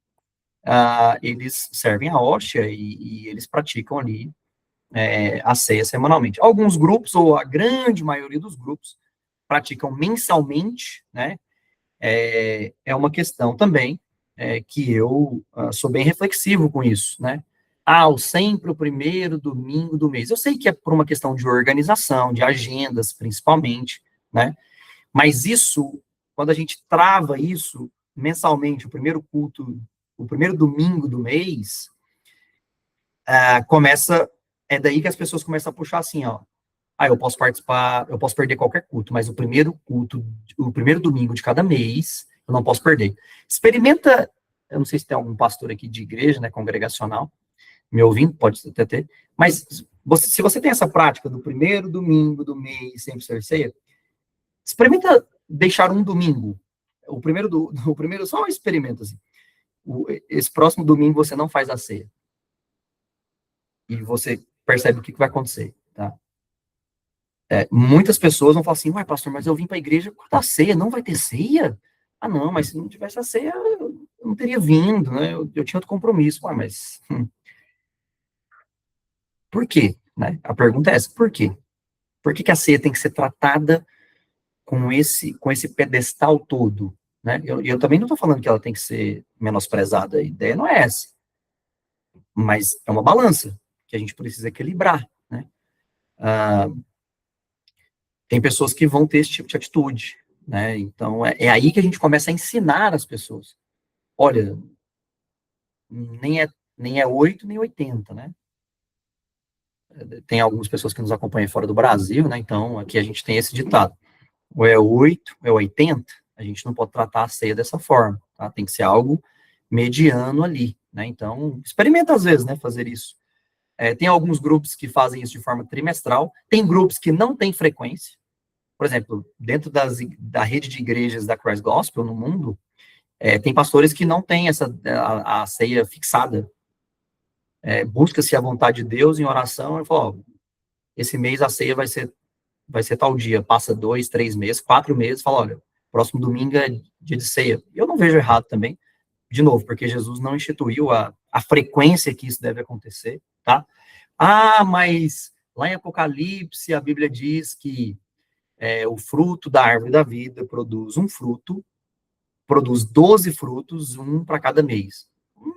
eles servem a hóstia e eles praticam ali a ceia semanalmente. Alguns grupos, ou a grande maioria dos grupos, praticam mensalmente, né? É uma questão também que eu sou bem reflexivo com isso, né? Sempre o primeiro domingo do mês. Eu sei que é por uma questão de organização, de agendas, principalmente, né? Mas isso, quando a gente trava isso mensalmente, o primeiro culto, o primeiro domingo do mês, é daí que as pessoas começam a puxar assim, ó. Eu posso participar, eu posso perder qualquer culto, mas o primeiro culto, o primeiro domingo de cada mês, eu não posso perder. Experimenta, eu não sei se tem algum pastor aqui de igreja, né, congregacional, me ouvindo, pode até ter, mas se você tem essa prática do primeiro domingo do mês sempre ser ceia, experimenta deixar um domingo, o primeiro só experimenta assim, esse próximo domingo você não faz a ceia, e você percebe o que vai acontecer, tá? Muitas pessoas vão falar assim, uai, pastor, mas eu vim para a igreja cortar ceia, não vai ter ceia? Não, mas se não tivesse a ceia, eu não teria vindo, né? Eu tinha outro compromisso. Uai, mas por quê? Né? A pergunta é essa, por quê? Por que a ceia tem que ser tratada com esse pedestal todo? Né? Eu também não estou falando que ela tem que ser menosprezada, a ideia não é essa. Mas é uma balança que a gente precisa equilibrar, né? Tem pessoas que vão ter esse tipo de atitude, né? Então, aí que a gente começa a ensinar as pessoas. Olha, nem é 8, nem 80, né? Tem algumas pessoas que nos acompanham fora do Brasil, né? Então, aqui a gente tem esse ditado. Ou é 8, ou é 80, a gente não pode tratar a ceia dessa forma, tá? Tem que ser algo mediano ali, né? Então, experimenta às vezes, né, fazer isso. Tem alguns grupos que fazem isso de forma trimestral, tem grupos que não têm frequência. Por exemplo, dentro da rede de igrejas da Christ Gospel no mundo, tem pastores que não têm a ceia fixada. Busca-se a vontade de Deus em oração e fala, esse mês a ceia vai ser tal dia. Passa 2, 3 meses, 4 meses, fala, olha, próximo domingo é dia de ceia. Eu não vejo errado também, de novo, porque Jesus não instituiu a frequência que isso deve acontecer, tá? Mas lá em Apocalipse a Bíblia diz que o fruto da árvore da vida produz um fruto, produz 12 frutos, um para cada mês.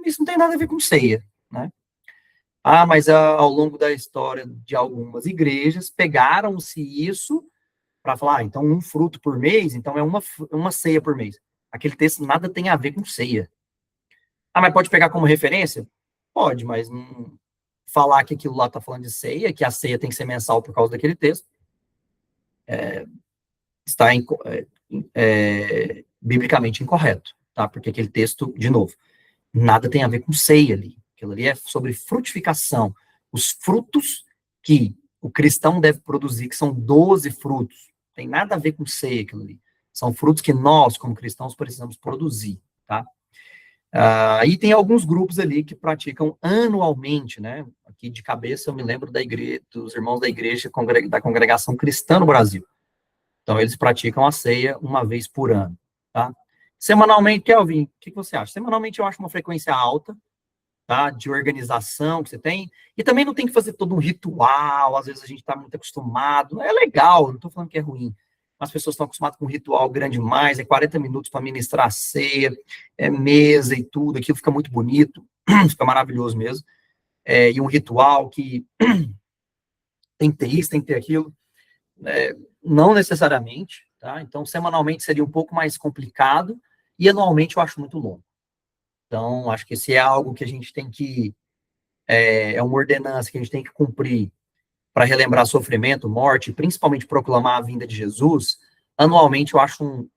Isso não tem nada a ver com ceia, né? Mas ao longo da história de algumas igrejas, pegaram-se isso para falar, então um fruto por mês, então é uma ceia por mês. Aquele texto nada tem a ver com ceia. Mas pode pegar como referência? Pode, mas não falar que aquilo lá está falando de ceia, que a ceia tem que ser mensal por causa daquele texto, está biblicamente incorreto, tá? Porque aquele texto, de novo, nada tem a ver com ceia ali. Aquilo ali é sobre frutificação. Os frutos que o cristão deve produzir, que são 12 frutos, tem nada a ver com ceia aquilo ali. São frutos que nós, como cristãos, precisamos produzir, tá? E tem alguns grupos ali que praticam anualmente, né? Aqui de cabeça eu me lembro dos irmãos da igreja da congregação cristã no Brasil. Então, eles praticam a ceia uma vez por ano, tá? Semanalmente, Kelvin, o que você acha? Semanalmente eu acho uma frequência alta, tá? De organização que você tem. E também não tem que fazer todo um ritual, às vezes a gente está muito acostumado. É legal, não estou falando que é ruim. As pessoas estão acostumadas com um ritual grande demais, 40 minutos para ministrar a ceia, mesa e tudo, aquilo fica muito bonito, fica maravilhoso mesmo. E um ritual que tem que ter isso, tem que ter aquilo. Não necessariamente, tá? Então, semanalmente seria um pouco mais complicado, e anualmente eu acho muito longo. Então, acho que esse é algo que a gente tem que, uma ordenança que a gente tem que cumprir para relembrar sofrimento, morte, principalmente proclamar a vinda de Jesus, anualmente eu acho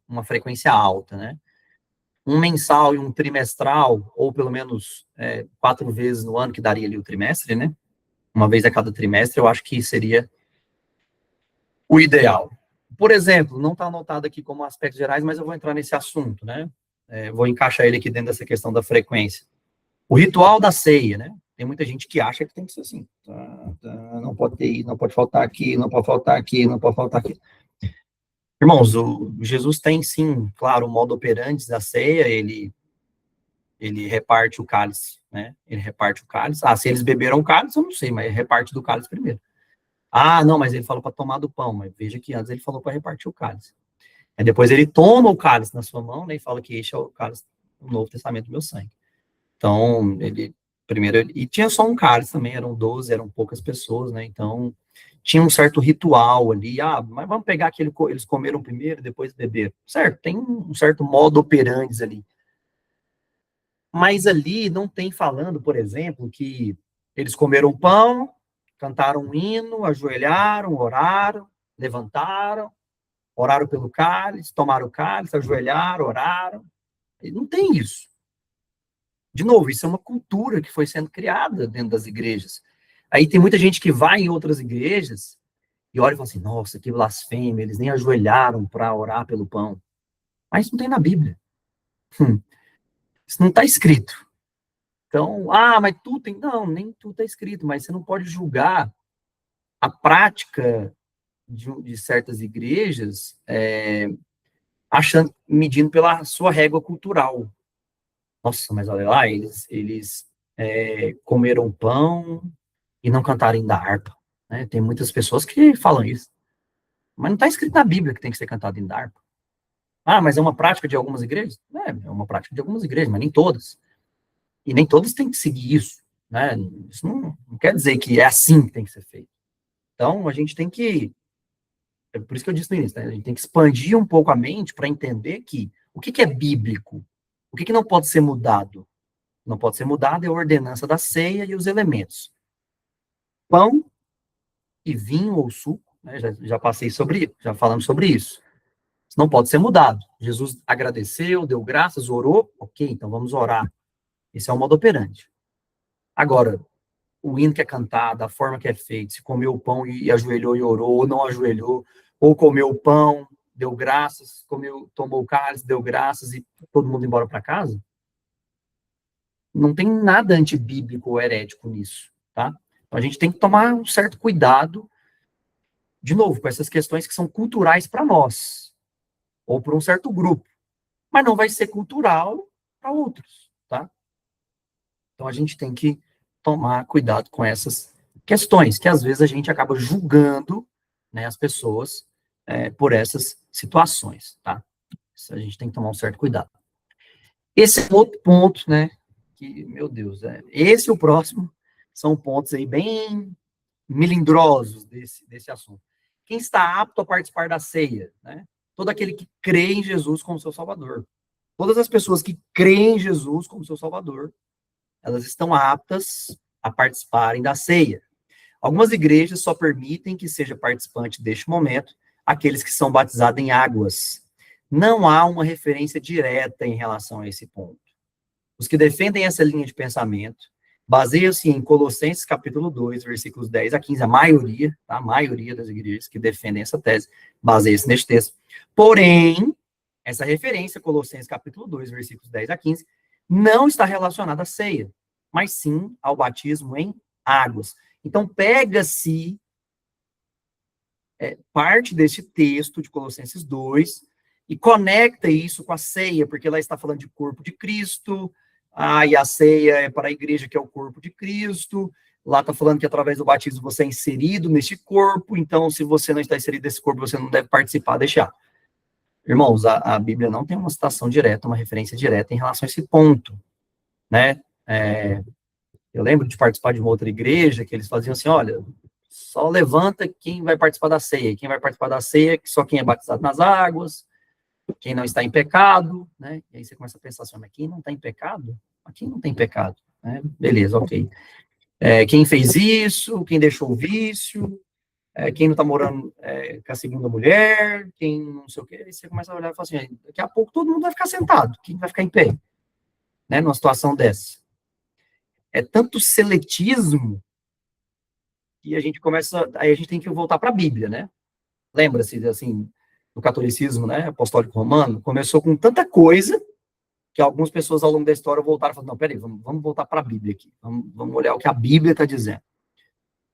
uma frequência alta, né? Um mensal e um trimestral, ou pelo menos 4 vezes no ano, que daria ali o trimestre, né? Uma vez a cada trimestre, eu acho que seria o ideal. Por exemplo, não está anotado aqui como aspectos gerais, mas eu vou entrar nesse assunto, né? vou encaixar ele aqui dentro dessa questão da frequência. O ritual da ceia, né? Tem muita gente que acha que tem que ser assim. Não pode ter, não pode faltar aqui, não pode faltar aqui, não pode faltar aqui. Irmãos, o Jesus tem sim, claro, o modo operandi da ceia, ele reparte o cálice, né? Ele reparte o cálice. Ah, se eles beberam o cálice, eu não sei, mas ele reparte do cálice primeiro. Ah, não, mas ele falou para tomar do pão, mas veja que antes ele falou para repartir o cálice. Aí depois ele toma o cálice na sua mão, né, e fala que este é o cálice do Novo Testamento do meu sangue. Então, e tinha só um cálice também, eram 12, eram poucas pessoas, né, então tinha um certo ritual ali, mas vamos pegar que eles comeram primeiro, depois beberam, certo, tem um certo modo operandi ali. Mas ali não tem falando, por exemplo, que eles comeram pão, cantaram um hino, ajoelharam, oraram, levantaram, oraram pelo cálice, tomaram o cálice, ajoelharam, oraram. Não tem isso. De novo, isso é uma cultura que foi sendo criada dentro das igrejas. Aí tem muita gente que vai em outras igrejas e olha e fala assim, nossa, que blasfêmia, eles nem ajoelharam para orar pelo pão. Mas isso não tem na Bíblia. Isso não está escrito. Então, mas tudo tem... Não, nem tudo está escrito, mas você não pode julgar a prática de certas igrejas medindo pela sua régua cultural. Nossa, mas olha lá, eles comeram pão e não cantaram da harpa. Né? Tem muitas pessoas que falam isso. Mas não está escrito na Bíblia que tem que ser cantado em harpa. Mas é uma prática de algumas igrejas? É uma prática de algumas igrejas, mas nem todas. E nem todas têm que seguir isso. Né? Isso não quer dizer que é assim que tem que ser feito. Então, a gente tem que... É por isso que eu disse no início, né? A gente tem que expandir um pouco a mente para entender que o que é bíblico? O que não pode ser mudado? Não pode ser mudado é a ordenança da ceia e os elementos. Pão e vinho ou suco, né? Já passei sobre isso, já falamos sobre isso. Isso não pode ser mudado. Jesus agradeceu, deu graças, orou, ok, então vamos orar. Esse é o modo operandi. Agora, o hino que é cantado, a forma que é feito, se comeu o pão e ajoelhou e orou, ou não ajoelhou, ou comeu o pão, deu graças, tomou o cálice, deu graças e todo mundo embora para casa, não tem nada antibíblico ou herético nisso, tá? Então a gente tem que tomar um certo cuidado, de novo, com essas questões que são culturais para nós, ou para um certo grupo, mas não vai ser cultural para outros, tá? Então a gente tem que tomar cuidado com essas questões, que às vezes a gente acaba julgando, né, as pessoas por essas situações, tá? Isso a gente tem que tomar um certo cuidado. Esse é outro ponto, né, que, meu Deus, esse e o próximo são pontos aí bem melindrosos desse assunto. Quem está apto a participar da ceia, né? Todo aquele que crê em Jesus como seu Salvador. Todas as pessoas que creem em Jesus como seu Salvador, elas estão aptas a participarem da ceia. Algumas igrejas só permitem que seja participante deste momento aqueles que são batizados em águas. Não há uma referência direta em relação a esse ponto. Os que defendem essa linha de pensamento baseiam-se em Colossenses capítulo 2, versículos 10 a 15, a maioria, tá? A maioria das igrejas que defendem essa tese baseia-se neste texto. Porém, essa referência, Colossenses capítulo 2, versículos 10 a 15, não está relacionada à ceia, mas sim ao batismo em águas. Então, pega-se parte deste texto de Colossenses 2 e conecta isso com a ceia, porque ela está falando de corpo de Cristo, e a ceia é para a igreja que é o corpo de Cristo, lá está falando que através do batismo você é inserido neste corpo, então se você não está inserido nesse corpo, você não deve participar, deixar. Irmãos, a Bíblia não tem uma citação direta, uma referência direta em relação a esse ponto, né? Eu lembro de participar de uma outra igreja, que eles faziam assim, olha, só levanta quem vai participar da ceia, quem vai participar da ceia, só quem é batizado nas águas, quem não está em pecado, né? E aí você começa a pensar assim, mas quem não está em pecado? Aqui não tem pecado, né? Beleza, ok. Quem fez isso, quem deixou o vício, quem não está morando com a segunda mulher, quem não sei o quê, aí você começa a olhar e fala assim, daqui a pouco todo mundo vai ficar sentado, quem vai ficar em pé, né? Numa situação dessa. É tanto seletismo que a gente começa, aí a gente tem que voltar para a Bíblia, né? Lembra-se, assim, do catolicismo, né, apostólico romano, começou com tanta coisa, que algumas pessoas ao longo da história voltaram e falaram, não, peraí, vamos voltar para a Bíblia aqui, vamos olhar o que a Bíblia está dizendo.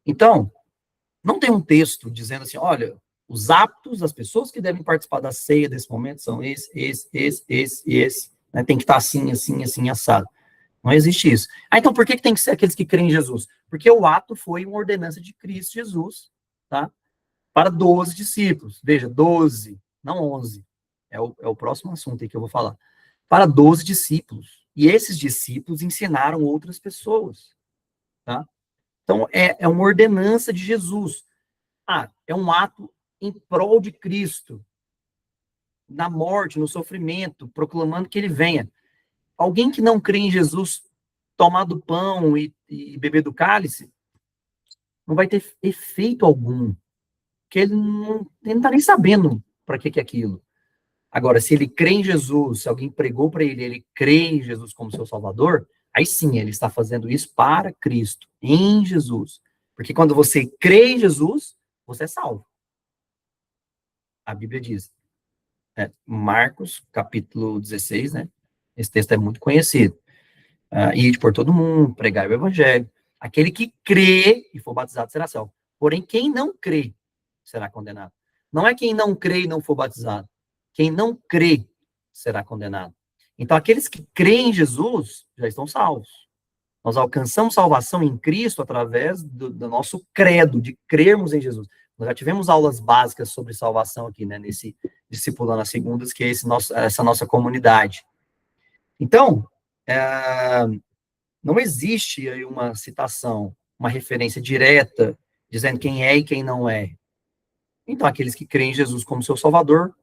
Então, não tem um texto dizendo assim, olha, os aptos das pessoas que devem participar da ceia desse momento são esse, né? Tem que estar assim, assim, assim, assado. Não existe isso. Então por que tem que ser aqueles que creem em Jesus? Porque o ato foi uma ordenança de Cristo Jesus, tá? Para 12 discípulos. Veja, 12, não 11. É o próximo assunto aí que eu vou falar. Para 12 discípulos. E esses discípulos ensinaram outras pessoas, tá? Então, é uma ordenança de Jesus. É um ato em prol de Cristo, na morte, no sofrimento, proclamando que ele venha. Alguém que não crê em Jesus, tomar do pão e beber do cálice, não vai ter efeito algum, porque ele não está nem sabendo para que é aquilo. Agora, se ele crê em Jesus, se alguém pregou para ele crê em Jesus como seu Salvador, aí sim, ele está fazendo isso para Cristo, em Jesus. Porque quando você crê em Jesus, você é salvo. A Bíblia diz. Marcos, capítulo 16, né? Esse texto é muito conhecido. Ide por todo mundo, pregar o evangelho. Aquele que crê e for batizado será salvo. Porém, quem não crê será condenado. Não é quem não crê e não for batizado. Quem não crê será condenado. Então, aqueles que creem em Jesus já estão salvos. Nós alcançamos salvação em Cristo através do nosso credo, de crermos em Jesus. Nós já tivemos aulas básicas sobre salvação aqui, né, nesse Discipulando as Segundas, que é essa nossa comunidade. Então, não existe aí uma citação, uma referência direta, dizendo quem é e quem não é. Então, aqueles que creem em Jesus como seu Salvador,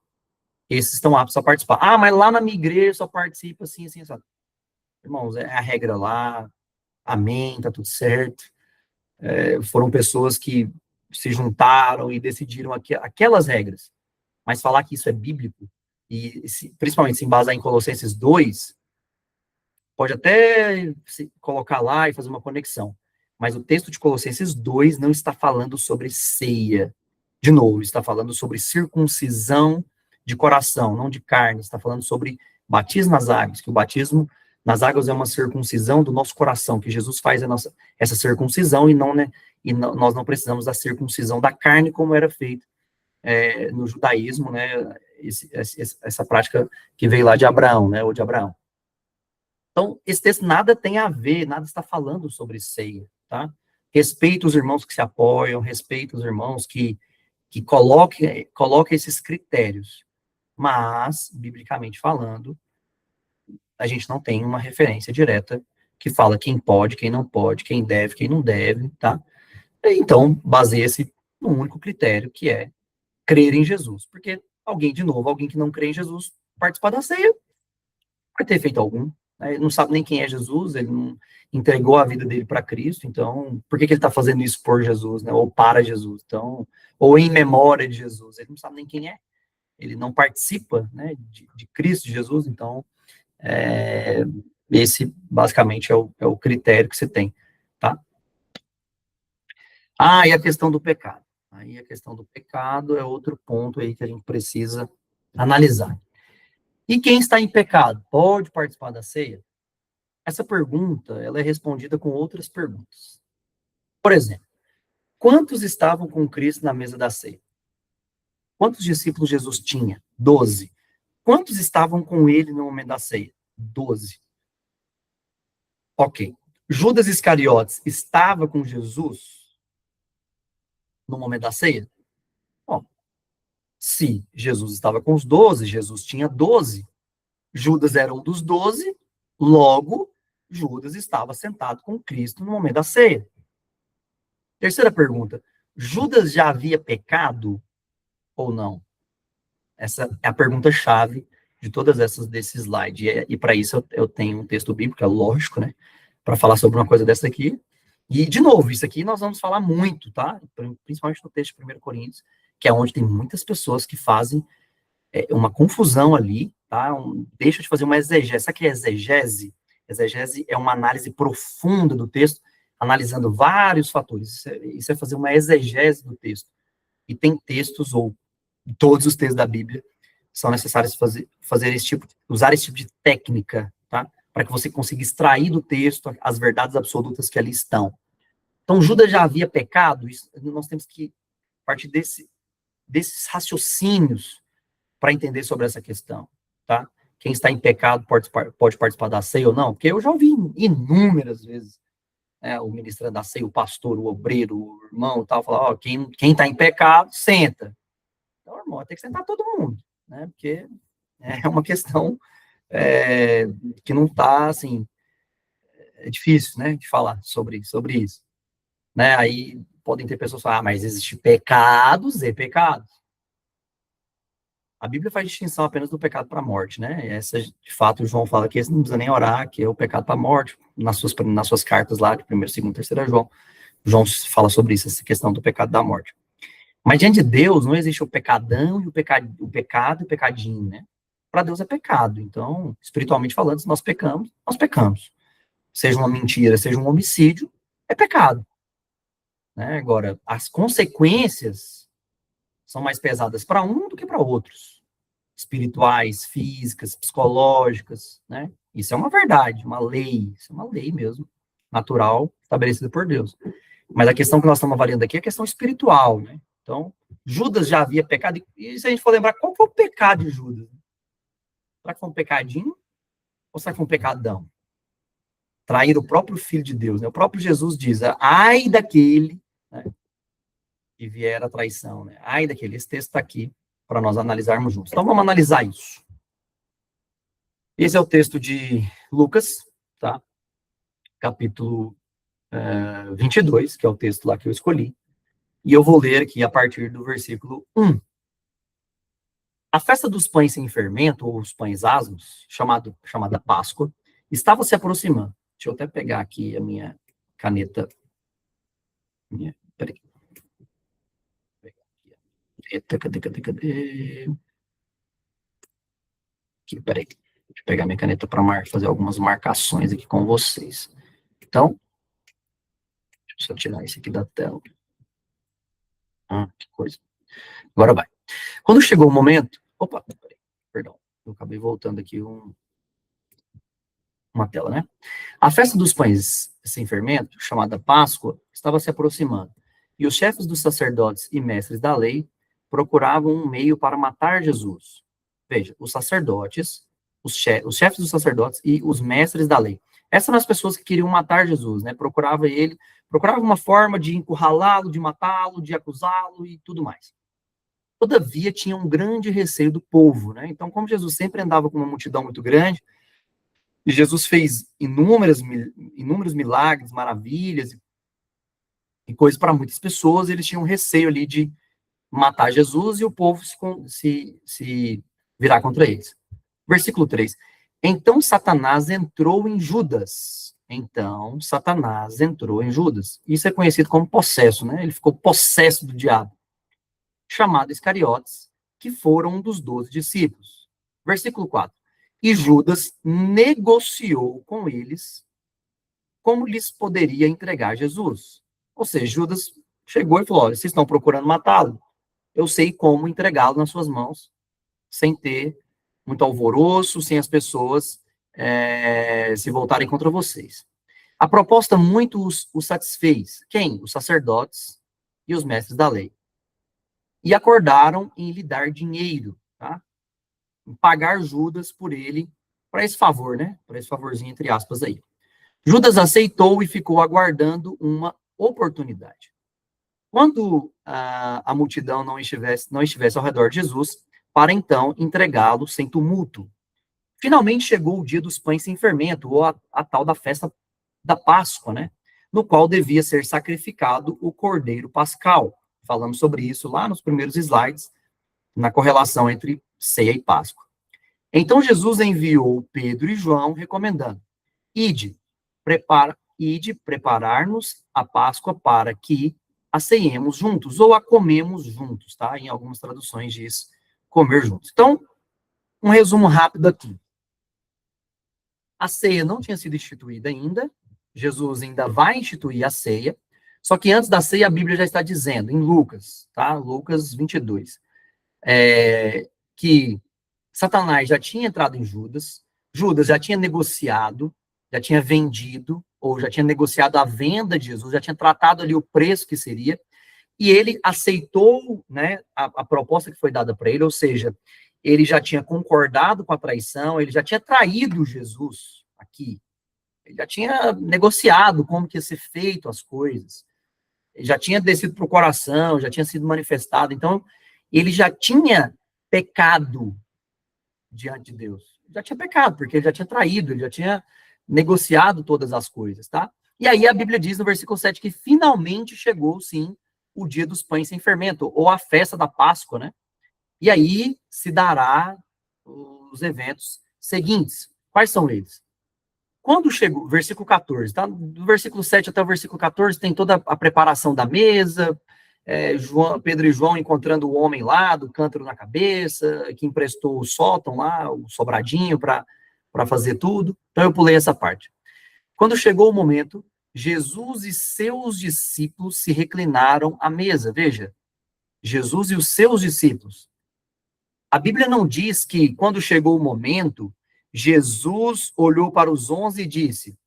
esses estão aptos a participar. Mas lá na minha igreja só participa assim, assim, sabe? Irmãos, é a regra lá, amém, tá tudo certo. Foram pessoas que se juntaram e decidiram aquelas regras. Mas falar que isso é bíblico, e principalmente se embasar em Colossenses 2, pode até se colocar lá e fazer uma conexão. Mas o texto de Colossenses 2 não está falando sobre ceia. De novo, está falando sobre circuncisão de coração, não de carne. Está falando sobre batismo nas águas, que o batismo nas águas é uma circuncisão do nosso coração, que Jesus faz essa circuncisão e nós não precisamos da circuncisão da carne como era feito no judaísmo, né? Essa prática que veio lá de Abraão, né? Ou de Abraão. Então, esse texto nada tem a ver, nada está falando sobre ceia, tá? Respeito os irmãos que se apoiam, respeito os irmãos que coloquem esses critérios. Mas, biblicamente falando, a gente não tem uma referência direta que fala quem pode, quem não pode, quem não deve, tá? Então, baseia-se num único critério, que é crer em Jesus. Porque alguém que não crê em Jesus, participar da ceia, vai ter efeito algum. Ele não sabe nem quem é Jesus, ele não entregou a vida dele para Cristo, então, por que ele está fazendo isso por Jesus, né? Ou para Jesus, então, ou em memória de Jesus? Ele não sabe nem quem é, ele não participa, né, de Cristo, de Jesus, então, esse, basicamente, é o critério que você tem, tá? E a questão do pecado. Aí a questão do pecado é outro ponto aí que a gente precisa analisar. E quem está em pecado pode participar da ceia? Essa pergunta, ela é respondida com outras perguntas. Por exemplo, quantos estavam com Cristo na mesa da ceia? Quantos discípulos Jesus tinha? 12. Quantos estavam com ele no momento da ceia? 12. Ok. Judas Iscariotes estava com Jesus no momento da ceia? Bom, se Jesus estava com os 12, Jesus tinha 12. Judas era um dos 12, logo, Judas estava sentado com Cristo no momento da ceia. Terceira pergunta, Judas já havia pecado ou não? Essa é a pergunta-chave de todas essas desse slide. E para isso eu tenho um texto bíblico, é lógico, né? Para falar sobre uma coisa dessa aqui. E, de novo, isso aqui nós vamos falar muito, tá? Principalmente no texto de 1 Coríntios, que é onde tem muitas pessoas que fazem uma confusão ali, tá? Deixa de fazer uma exegese. Sabe o que é exegese? Exegese é uma análise profunda do texto, analisando vários fatores. Isso é fazer uma exegese do texto. E tem textos, ou todos os textos da Bíblia, são necessárias usar esse tipo de técnica, tá? Para que você consiga extrair do texto as verdades absolutas que ali estão. Então, Judas já havia pecado, nós temos que partir desses raciocínios para entender sobre essa questão, tá? Quem está em pecado pode participar da ceia ou não? Porque eu já ouvi inúmeras vezes o ministro da ceia, o pastor, o obreiro, o irmão, tal, falar, ó, quem está em pecado, senta. Então, irmão, tem que sentar todo mundo, né? Porque é uma questão que não está, assim, é difícil, né, de falar sobre isso, né? Aí podem ter pessoas que falam, mas existe pecados e pecados. A Bíblia faz distinção apenas do pecado para a morte, né? Essa, de fato, o João fala que esse não precisa nem orar, que é o pecado para a morte, nas suas cartas lá, de 1º, 2º, 3º João. João fala sobre isso, essa questão do pecado da morte. Mas diante de Deus não existe o pecadão e o pecado e o pecadinho, né? Para Deus é pecado. Então, espiritualmente falando, se nós pecamos, nós pecamos. Seja uma mentira, seja um homicídio, é pecado. Né? Agora, as consequências são mais pesadas para um do que para outros. Espirituais, físicas, psicológicas, né? Isso é uma verdade, uma lei, isso é uma lei mesmo, natural, estabelecida por Deus. Mas a questão que nós estamos avaliando aqui é a questão espiritual, né? Então, Judas já havia pecado, e se a gente for lembrar, qual foi o pecado de Judas? Será que foi um pecadinho? Ou será que foi um pecadão? Trair o próprio Filho de Deus, né? O próprio Jesus diz, ai daquele, né, que vier a traição, né? Ai daquele, esse texto está aqui, para nós analisarmos juntos. Então, vamos analisar isso. Esse é o texto de Lucas, tá? Capítulo 22, que é o texto lá que eu escolhi. E eu vou ler aqui a partir do versículo 1. A festa dos pães sem fermento, ou os pães asmos, chamada Páscoa, estava se aproximando. Deixa eu até pegar aqui a minha caneta. Peraí. Cadê? Aqui, peraí. Deixa eu pegar minha caneta para fazer algumas marcações aqui com vocês. Então, deixa eu só tirar isso aqui da tela. Que coisa. Agora vai. Quando chegou o momento... Opa, perdão. Eu acabei voltando aqui uma tela, né? A festa dos pães sem fermento, chamada Páscoa, estava se aproximando. E os chefes dos sacerdotes e mestres da lei procuravam um meio para matar Jesus. Veja, os sacerdotes, os chefes dos sacerdotes e os mestres da lei. Essas eram as pessoas que queriam matar Jesus, né? Procurava uma forma de encurralá-lo, de matá-lo, de acusá-lo e tudo mais. Todavia, tinha um grande receio do povo, né? Então, como Jesus sempre andava com uma multidão muito grande, e Jesus fez inúmeros milagres, maravilhas e coisas para muitas pessoas, eles tinham receio ali de matar Jesus e o povo se virar contra eles. Versículo 3. Então Satanás entrou em Judas. Isso é conhecido como possesso, né? Ele ficou possesso do diabo. Chamado Iscariotes, que foram um dos 12 discípulos. Versículo 4. E Judas negociou com eles como lhes poderia entregar Jesus. Ou seja, Judas chegou e falou, olha, vocês estão procurando matá-lo, eu sei como entregá-lo nas suas mãos, sem ter muito alvoroço, sem as pessoas se voltarem contra vocês. A proposta muito os satisfez. Quem? Os sacerdotes e os mestres da lei. E acordaram em lhe dar dinheiro, tá? Pagar Judas por ele, para esse favor, né? Para esse favorzinho, entre aspas, aí. Judas aceitou e ficou aguardando uma oportunidade. Quando a multidão não estivesse ao redor de Jesus, para então entregá-lo sem tumulto. Finalmente chegou o dia dos pães sem fermento, ou a tal da festa da Páscoa, né? No qual devia ser sacrificado o cordeiro pascal. Falamos sobre isso lá nos primeiros slides, na correlação entre ceia e Páscoa. Então Jesus enviou Pedro e João, recomendando: ide preparar-nos a Páscoa para que a ceiemos juntos, ou a comemos juntos, tá? Em algumas traduções diz comer juntos. Então, um resumo rápido aqui. A ceia não tinha sido instituída ainda, Jesus ainda vai instituir a ceia, só que antes da ceia a Bíblia já está dizendo, em Lucas, tá? Lucas 22, que Satanás já tinha entrado em Judas, Judas já tinha negociado, já tinha vendido, ou já tinha negociado a venda de Jesus, já tinha tratado ali o preço que seria, e ele aceitou, né, a proposta que foi dada para ele, ou seja, ele já tinha concordado com a traição, ele já tinha traído Jesus aqui, ele já tinha negociado como que ia ser feito as coisas, ele já tinha descido para o coração, já tinha sido manifestado, então ele já tinha pecado diante de Deus. Já tinha pecado, porque ele já tinha traído, ele já tinha negociado todas as coisas, tá? E aí a Bíblia diz no versículo 7 que finalmente chegou, sim, o dia dos pães sem fermento, ou a festa da Páscoa, né? E aí se dará os eventos seguintes. Quais são eles? Quando chegou, versículo 14, tá? Do versículo 7 até o versículo 14 tem toda a preparação da mesa, Pedro e João encontrando o homem lá, do cântaro na cabeça, que emprestou o sótão lá, o sobradinho para fazer tudo. Então eu pulei essa parte. Quando chegou o momento, Jesus e seus discípulos se reclinaram à mesa. Veja, Jesus e os seus discípulos. A Bíblia não diz que, quando chegou o momento, Jesus olhou para os 11 e disse: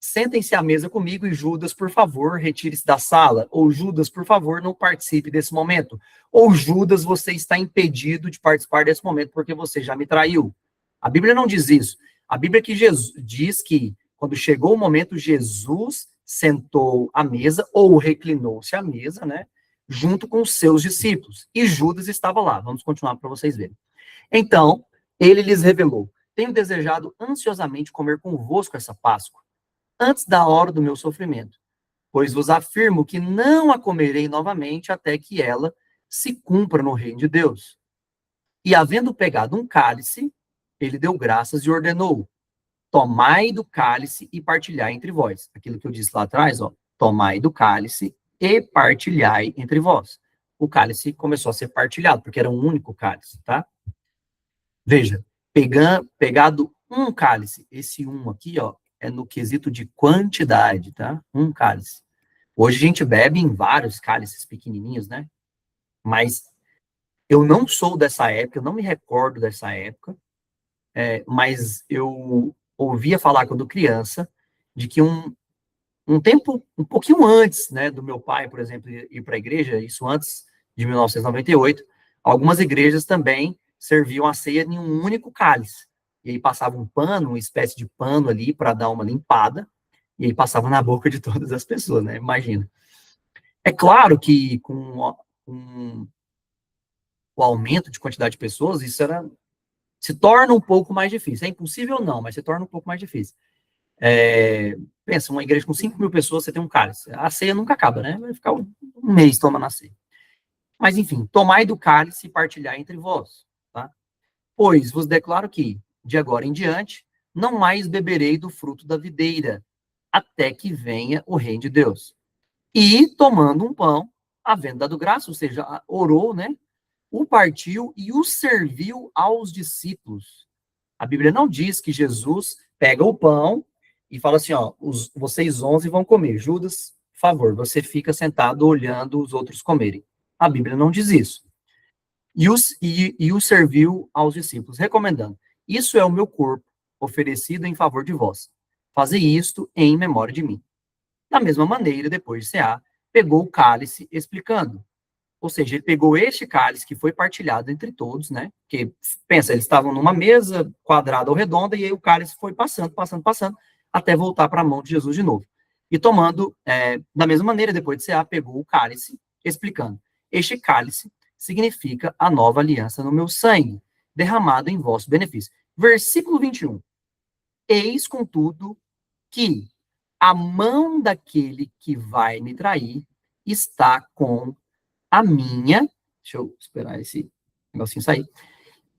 sentem-se à mesa comigo e Judas, por favor, retire-se da sala. Ou Judas, por favor, não participe desse momento. Ou Judas, você está impedido de participar desse momento porque você já me traiu. A Bíblia não diz isso. A Bíblia que Jesus diz que, quando chegou o momento, Jesus sentou à mesa, ou reclinou-se à mesa, né, junto com os seus discípulos. E Judas estava lá. Vamos continuar para vocês verem. Então, ele lhes revelou: tenho desejado ansiosamente comer convosco essa Páscoa, antes da hora do meu sofrimento, pois vos afirmo que não a comerei novamente até que ela se cumpra no reino de Deus. E havendo pegado um cálice, ele deu graças e ordenou: tomai do cálice e partilhai entre vós. Aquilo que eu disse lá atrás, ó, tomai do cálice e partilhai entre vós. O cálice começou a ser partilhado, porque era um único cálice, tá? Veja, pegado um cálice, esse um aqui, ó, é no quesito de quantidade, tá? Um cálice. Hoje a gente bebe em vários cálices pequenininhos, né? Mas eu não sou dessa época, eu não me recordo dessa época, mas eu ouvia falar quando criança de que um tempo, um pouquinho antes, né, do meu pai, por exemplo, ir para a igreja, isso antes de 1998, algumas igrejas também serviam a ceia em um único cálice. E aí passava um pano, uma espécie de pano ali para dar uma limpada, e aí passava na boca de todas as pessoas, né? Imagina. É claro que com o aumento de quantidade de pessoas, se torna um pouco mais difícil. É impossível não, mas se torna um pouco mais difícil. Pensa, uma igreja com 5.000 pessoas, você tem um cálice. A ceia nunca acaba, né? Vai ficar um mês tomando a ceia. Mas, enfim, tomai do cálice e partilhai entre vós, tá? Pois vos declaro que, de agora em diante, não mais beberei do fruto da videira, até que venha o reino de Deus. E, tomando um pão, havendo dado graça, ou seja, orou, né? O partiu e o serviu aos discípulos. A Bíblia não diz que Jesus pega o pão e fala assim, ó, vocês 11 vão comer. Judas, por favor, você fica sentado olhando os outros comerem. A Bíblia não diz isso. E o serviu aos discípulos, recomendando: isso é o meu corpo, oferecido em favor de vós. Fazei isto em memória de mim. Da mesma maneira, depois de cear, pegou o cálice, explicando. Ou seja, ele pegou este cálice que foi partilhado entre todos, né? Porque, pensa, eles estavam numa mesa quadrada ou redonda, e aí o cálice foi passando, até voltar para a mão de Jesus de novo. E tomando, da mesma maneira, depois de cear, pegou o cálice, explicando: este cálice significa a nova aliança no meu sangue, derramado em vosso benefício. Versículo 21. Eis, contudo, que a mão daquele que vai me trair está com a minha, deixa eu esperar esse negocinho sair,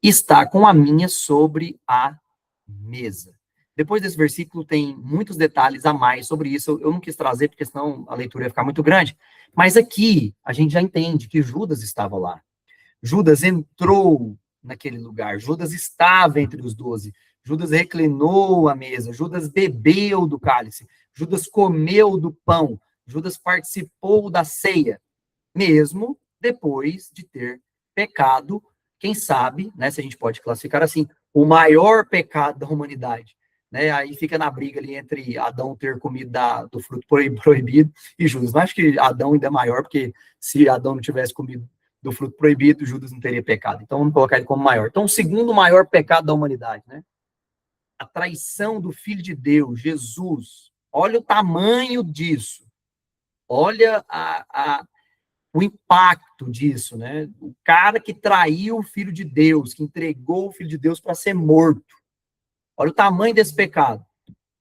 está com a minha sobre a mesa. Depois desse versículo tem muitos detalhes a mais sobre isso, eu não quis trazer porque senão a leitura ia ficar muito grande, mas aqui a gente já entende que Judas estava lá. Judas entrou naquele lugar, Judas estava entre os 12, Judas reclinou a mesa, Judas bebeu do cálice, Judas comeu do pão, Judas participou da ceia, mesmo depois de ter pecado quem sabe, né, se a gente pode classificar assim, o maior pecado da humanidade, né? Aí fica na briga ali entre Adão ter comido do fruto proibido e Judas. Mas acho que Adão ainda é maior, porque se Adão não tivesse comido do fruto proibido, Judas não teria pecado. Então vamos colocar ele como maior. Então, o segundo maior pecado da humanidade, né? A traição do Filho de Deus, Jesus. Olha o tamanho disso. Olha o impacto disso, né? O cara que traiu o Filho de Deus, que entregou o Filho de Deus para ser morto. Olha o tamanho desse pecado.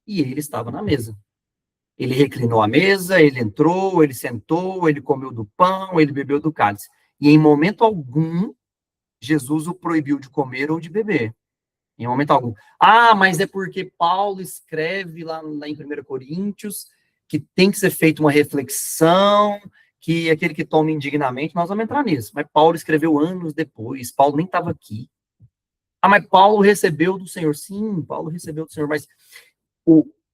E ele estava na mesa. Ele reclinou a mesa, ele entrou, ele sentou, ele comeu do pão, ele bebeu do cálice. E em momento algum, Jesus o proibiu de comer ou de beber. Em momento algum. Ah, mas é porque Paulo escreve lá em 1 Coríntios que tem que ser feita uma reflexão, que aquele que toma indignamente, nós vamos entrar nisso. Mas Paulo escreveu anos depois, Paulo nem estava aqui. Ah, mas Paulo recebeu do Senhor. Sim, Paulo recebeu do Senhor, mas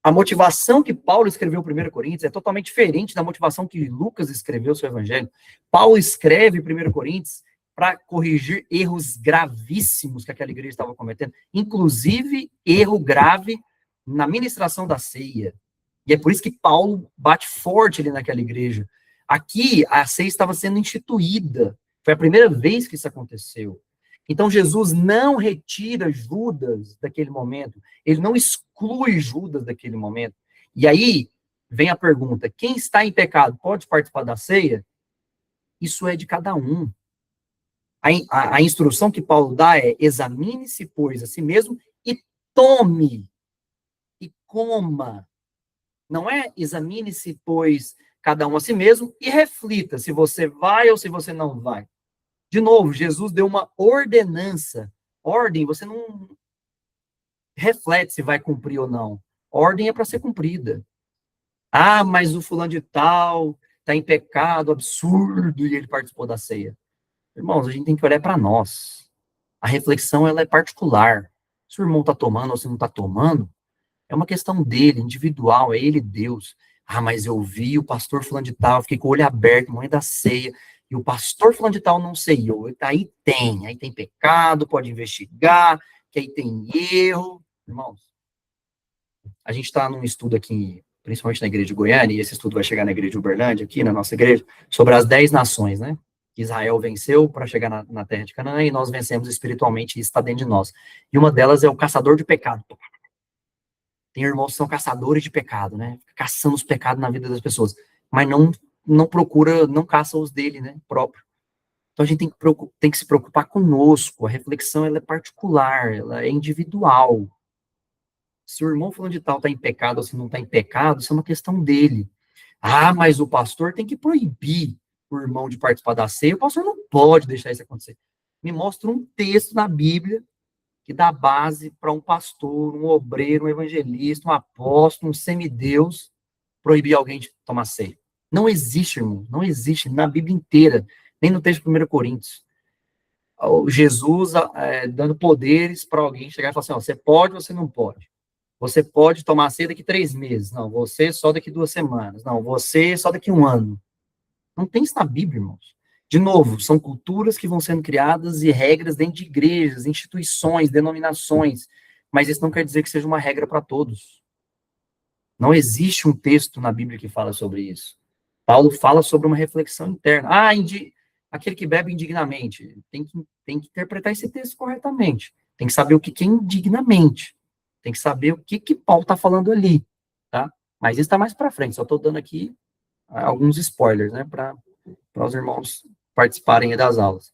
a motivação que Paulo escreveu 1 Coríntios é totalmente diferente da motivação que Lucas escreveu seu evangelho. Paulo escreve 1 Coríntios para corrigir erros gravíssimos que aquela igreja estava cometendo, inclusive erro grave na ministração da ceia. E é por isso que Paulo bate forte ali naquela igreja. Aqui, a ceia estava sendo instituída. Foi a primeira vez que isso aconteceu. Então, Jesus não retira Judas daquele momento. Ele não exclui Judas daquele momento. E aí, vem a pergunta, quem está em pecado pode participar da ceia? Isso é de cada um. A instrução que Paulo dá é, examine-se, pois, a si mesmo e tome e coma. Não é examine-se, pois, cada um a si mesmo e reflita se você vai ou se você não vai. De novo, Jesus deu uma ordenança. Ordem, você não reflete se vai cumprir ou não. Ordem é para ser cumprida. Ah, mas o fulano de tal está em pecado absurdo e ele participou da ceia. Irmãos, a gente tem que olhar para nós. A reflexão, ela é particular. Se o irmão está tomando ou se não está tomando, é uma questão dele, individual, é ele Deus. Ah, mas eu vi o pastor fulano de tal, fiquei com o olho aberto, mãe da ceia, e o pastor fulano de tal não ceiou. Aí tem pecado, pode investigar, que aí tem erro. Irmãos, a gente está num estudo aqui, principalmente na igreja de Goiânia, e esse estudo vai chegar na igreja de Uberlândia, aqui na nossa igreja, sobre as 10 nações, né? Israel venceu para chegar na terra de Canaã, e nós vencemos espiritualmente, e isso está dentro de nós. E uma delas é o caçador de pecado. Tem irmãos que são caçadores de pecado, né? Caçando os pecados na vida das pessoas, mas não procura, não caça os dele, né? Próprio. Então a gente tem que se preocupar conosco. A reflexão, ela é particular, ela é individual. Se o irmão falando de tal está em pecado ou se não está em pecado, isso é uma questão dele. Ah, mas o pastor tem que proibir o irmão de participar da ceia. O pastor não pode deixar isso acontecer. Me mostra um texto na Bíblia que dá base para um pastor, um obreiro, um evangelista, um apóstolo, um semideus, proibir alguém de tomar ceia. Não existe, irmão, não existe na Bíblia inteira, nem no texto de 1 Coríntios. Jesus dando poderes para alguém chegar e falar assim, ó, você pode ou você não pode. Você pode tomar ceia daqui 3 meses. Não, você só daqui 2 semanas. Não, você só daqui 1 ano. Não tem isso na Bíblia, irmãos. De novo, são culturas que vão sendo criadas e regras dentro de igrejas, instituições, denominações, mas isso não quer dizer que seja uma regra para todos. Não existe um texto na Bíblia que fala sobre isso. Paulo fala sobre uma reflexão interna. Ah, aquele que bebe indignamente. Tem que interpretar esse texto corretamente. Tem que saber o que é indignamente. Tem que saber o que Paulo está falando ali, tá? Mas isso está mais para frente. Só estou dando aqui alguns spoilers, né, para os irmãos participarem das aulas.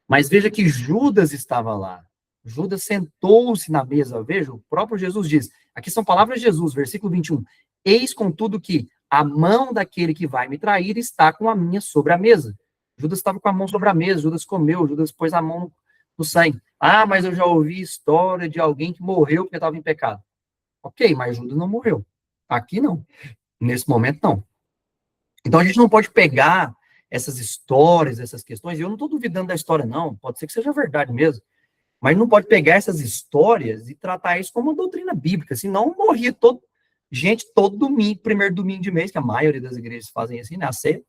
Mas veja que Judas estava lá. Judas sentou-se na mesa. Veja, o próprio Jesus diz. Aqui são palavras de Jesus, versículo 21. Eis, contudo, que a mão daquele que vai me trair está com a minha sobre a mesa. Judas estava com a mão sobre a mesa. Judas comeu. Judas pôs a mão no sangue. Ah, mas eu já ouvi história de alguém que morreu porque estava em pecado. Ok, mas Judas não morreu. Aqui não. Nesse momento, não. Então, a gente não pode pegar essas histórias, essas questões, e eu não estou duvidando da história, não, pode ser que seja verdade mesmo, mas não pode pegar essas histórias e tratar isso como uma doutrina bíblica, senão morria gente todo domingo, primeiro domingo de mês, que a maioria das igrejas fazem assim, né, a ceia,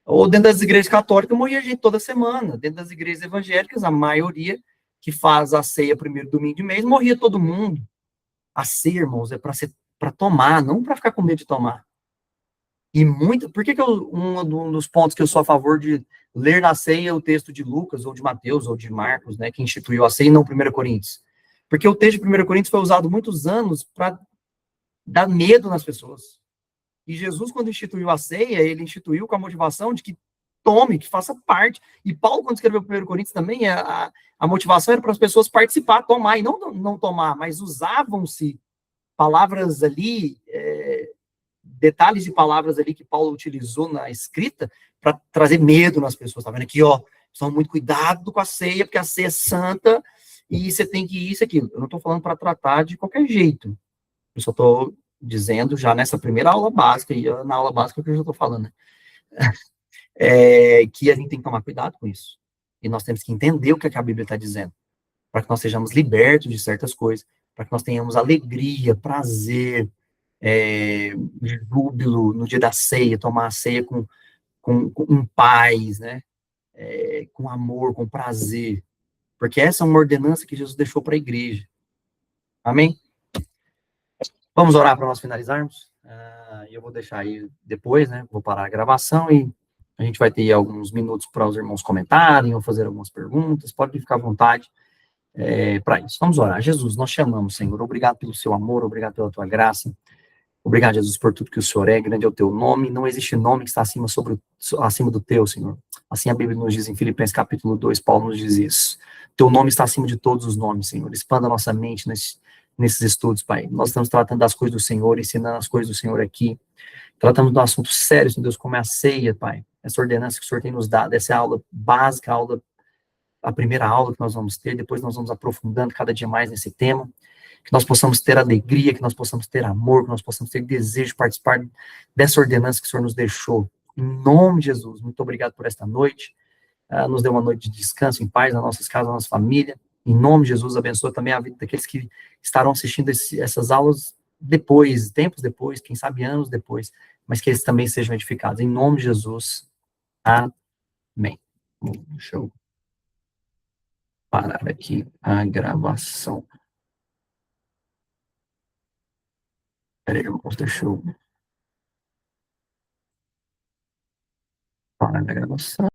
Ou dentro das igrejas católicas morria gente toda semana. Dentro das igrejas evangélicas, a maioria que faz a ceia primeiro domingo de mês, morria todo mundo. A ceia, irmãos, é para tomar, não para ficar com medo de tomar. E muito, por que um dos pontos que eu sou a favor de ler na ceia o texto de Lucas, ou de Mateus, ou de Marcos, né, que instituiu a ceia, e não 1 Coríntios? Porque o texto de 1 Coríntios foi usado muitos anos para dar medo nas pessoas. E Jesus, quando instituiu a ceia, ele instituiu com a motivação de que tome, que faça parte. E Paulo, quando escreveu 1 Coríntios também, a motivação era para as pessoas participar, tomar, e não tomar, mas usavam-se palavras ali, detalhes de palavras ali que Paulo utilizou na escrita para trazer medo nas pessoas. Tá vendo aqui, ó? Toma muito cuidado com a ceia, porque a ceia é santa e você tem que ir isso aquilo. Eu não estou falando para tratar de qualquer jeito. Eu só estou dizendo já nessa primeira aula básica, e na aula básica que eu já estou falando, né? Que a gente tem que tomar cuidado com isso. E nós temos que entender o que a Bíblia está dizendo, para que nós sejamos libertos de certas coisas, para que nós tenhamos alegria, prazer, júbilo no dia da ceia, tomar a ceia com paz, né? Com amor, com prazer. Porque essa é uma ordenança que Jesus deixou para a igreja. Amém? Vamos orar para nós finalizarmos? Eu vou deixar aí depois, né? Vou parar a gravação e a gente vai ter alguns minutos para os irmãos comentarem ou fazer algumas perguntas. Pode ficar à vontade para isso. Vamos orar. Jesus, nós chamamos, Senhor. Obrigado pelo seu amor, obrigado pela tua graça. Obrigado, Jesus, por tudo que o Senhor é. Grande é o teu nome. Não existe nome que está acima do teu, Senhor. Assim a Bíblia nos diz em Filipenses capítulo 2, Paulo nos diz isso. Teu nome está acima de todos os nomes, Senhor. Expanda a nossa mente nesses estudos, Pai. Nós estamos tratando das coisas do Senhor, ensinando as coisas do Senhor aqui. Tratamos de um assunto sério, Senhor Deus, como é a ceia, Pai. Essa ordenança que o Senhor tem nos dado. Essa é a aula básica, a primeira aula que nós vamos ter. Depois nós vamos aprofundando cada dia mais nesse tema. Que nós possamos ter alegria, que nós possamos ter amor, que nós possamos ter desejo de participar dessa ordenança que o Senhor nos deixou. Em nome de Jesus, muito obrigado por esta noite. Nos dê uma noite de descanso, em paz, nas nossas casas, na nossa família. Em nome de Jesus, abençoa também a vida daqueles que estarão assistindo essas aulas depois, tempos depois, quem sabe anos depois, mas que eles também sejam edificados. Em nome de Jesus, amém. Deixa eu parar aqui a gravação. Peraí, irmãos, deixa eu parar a gravação.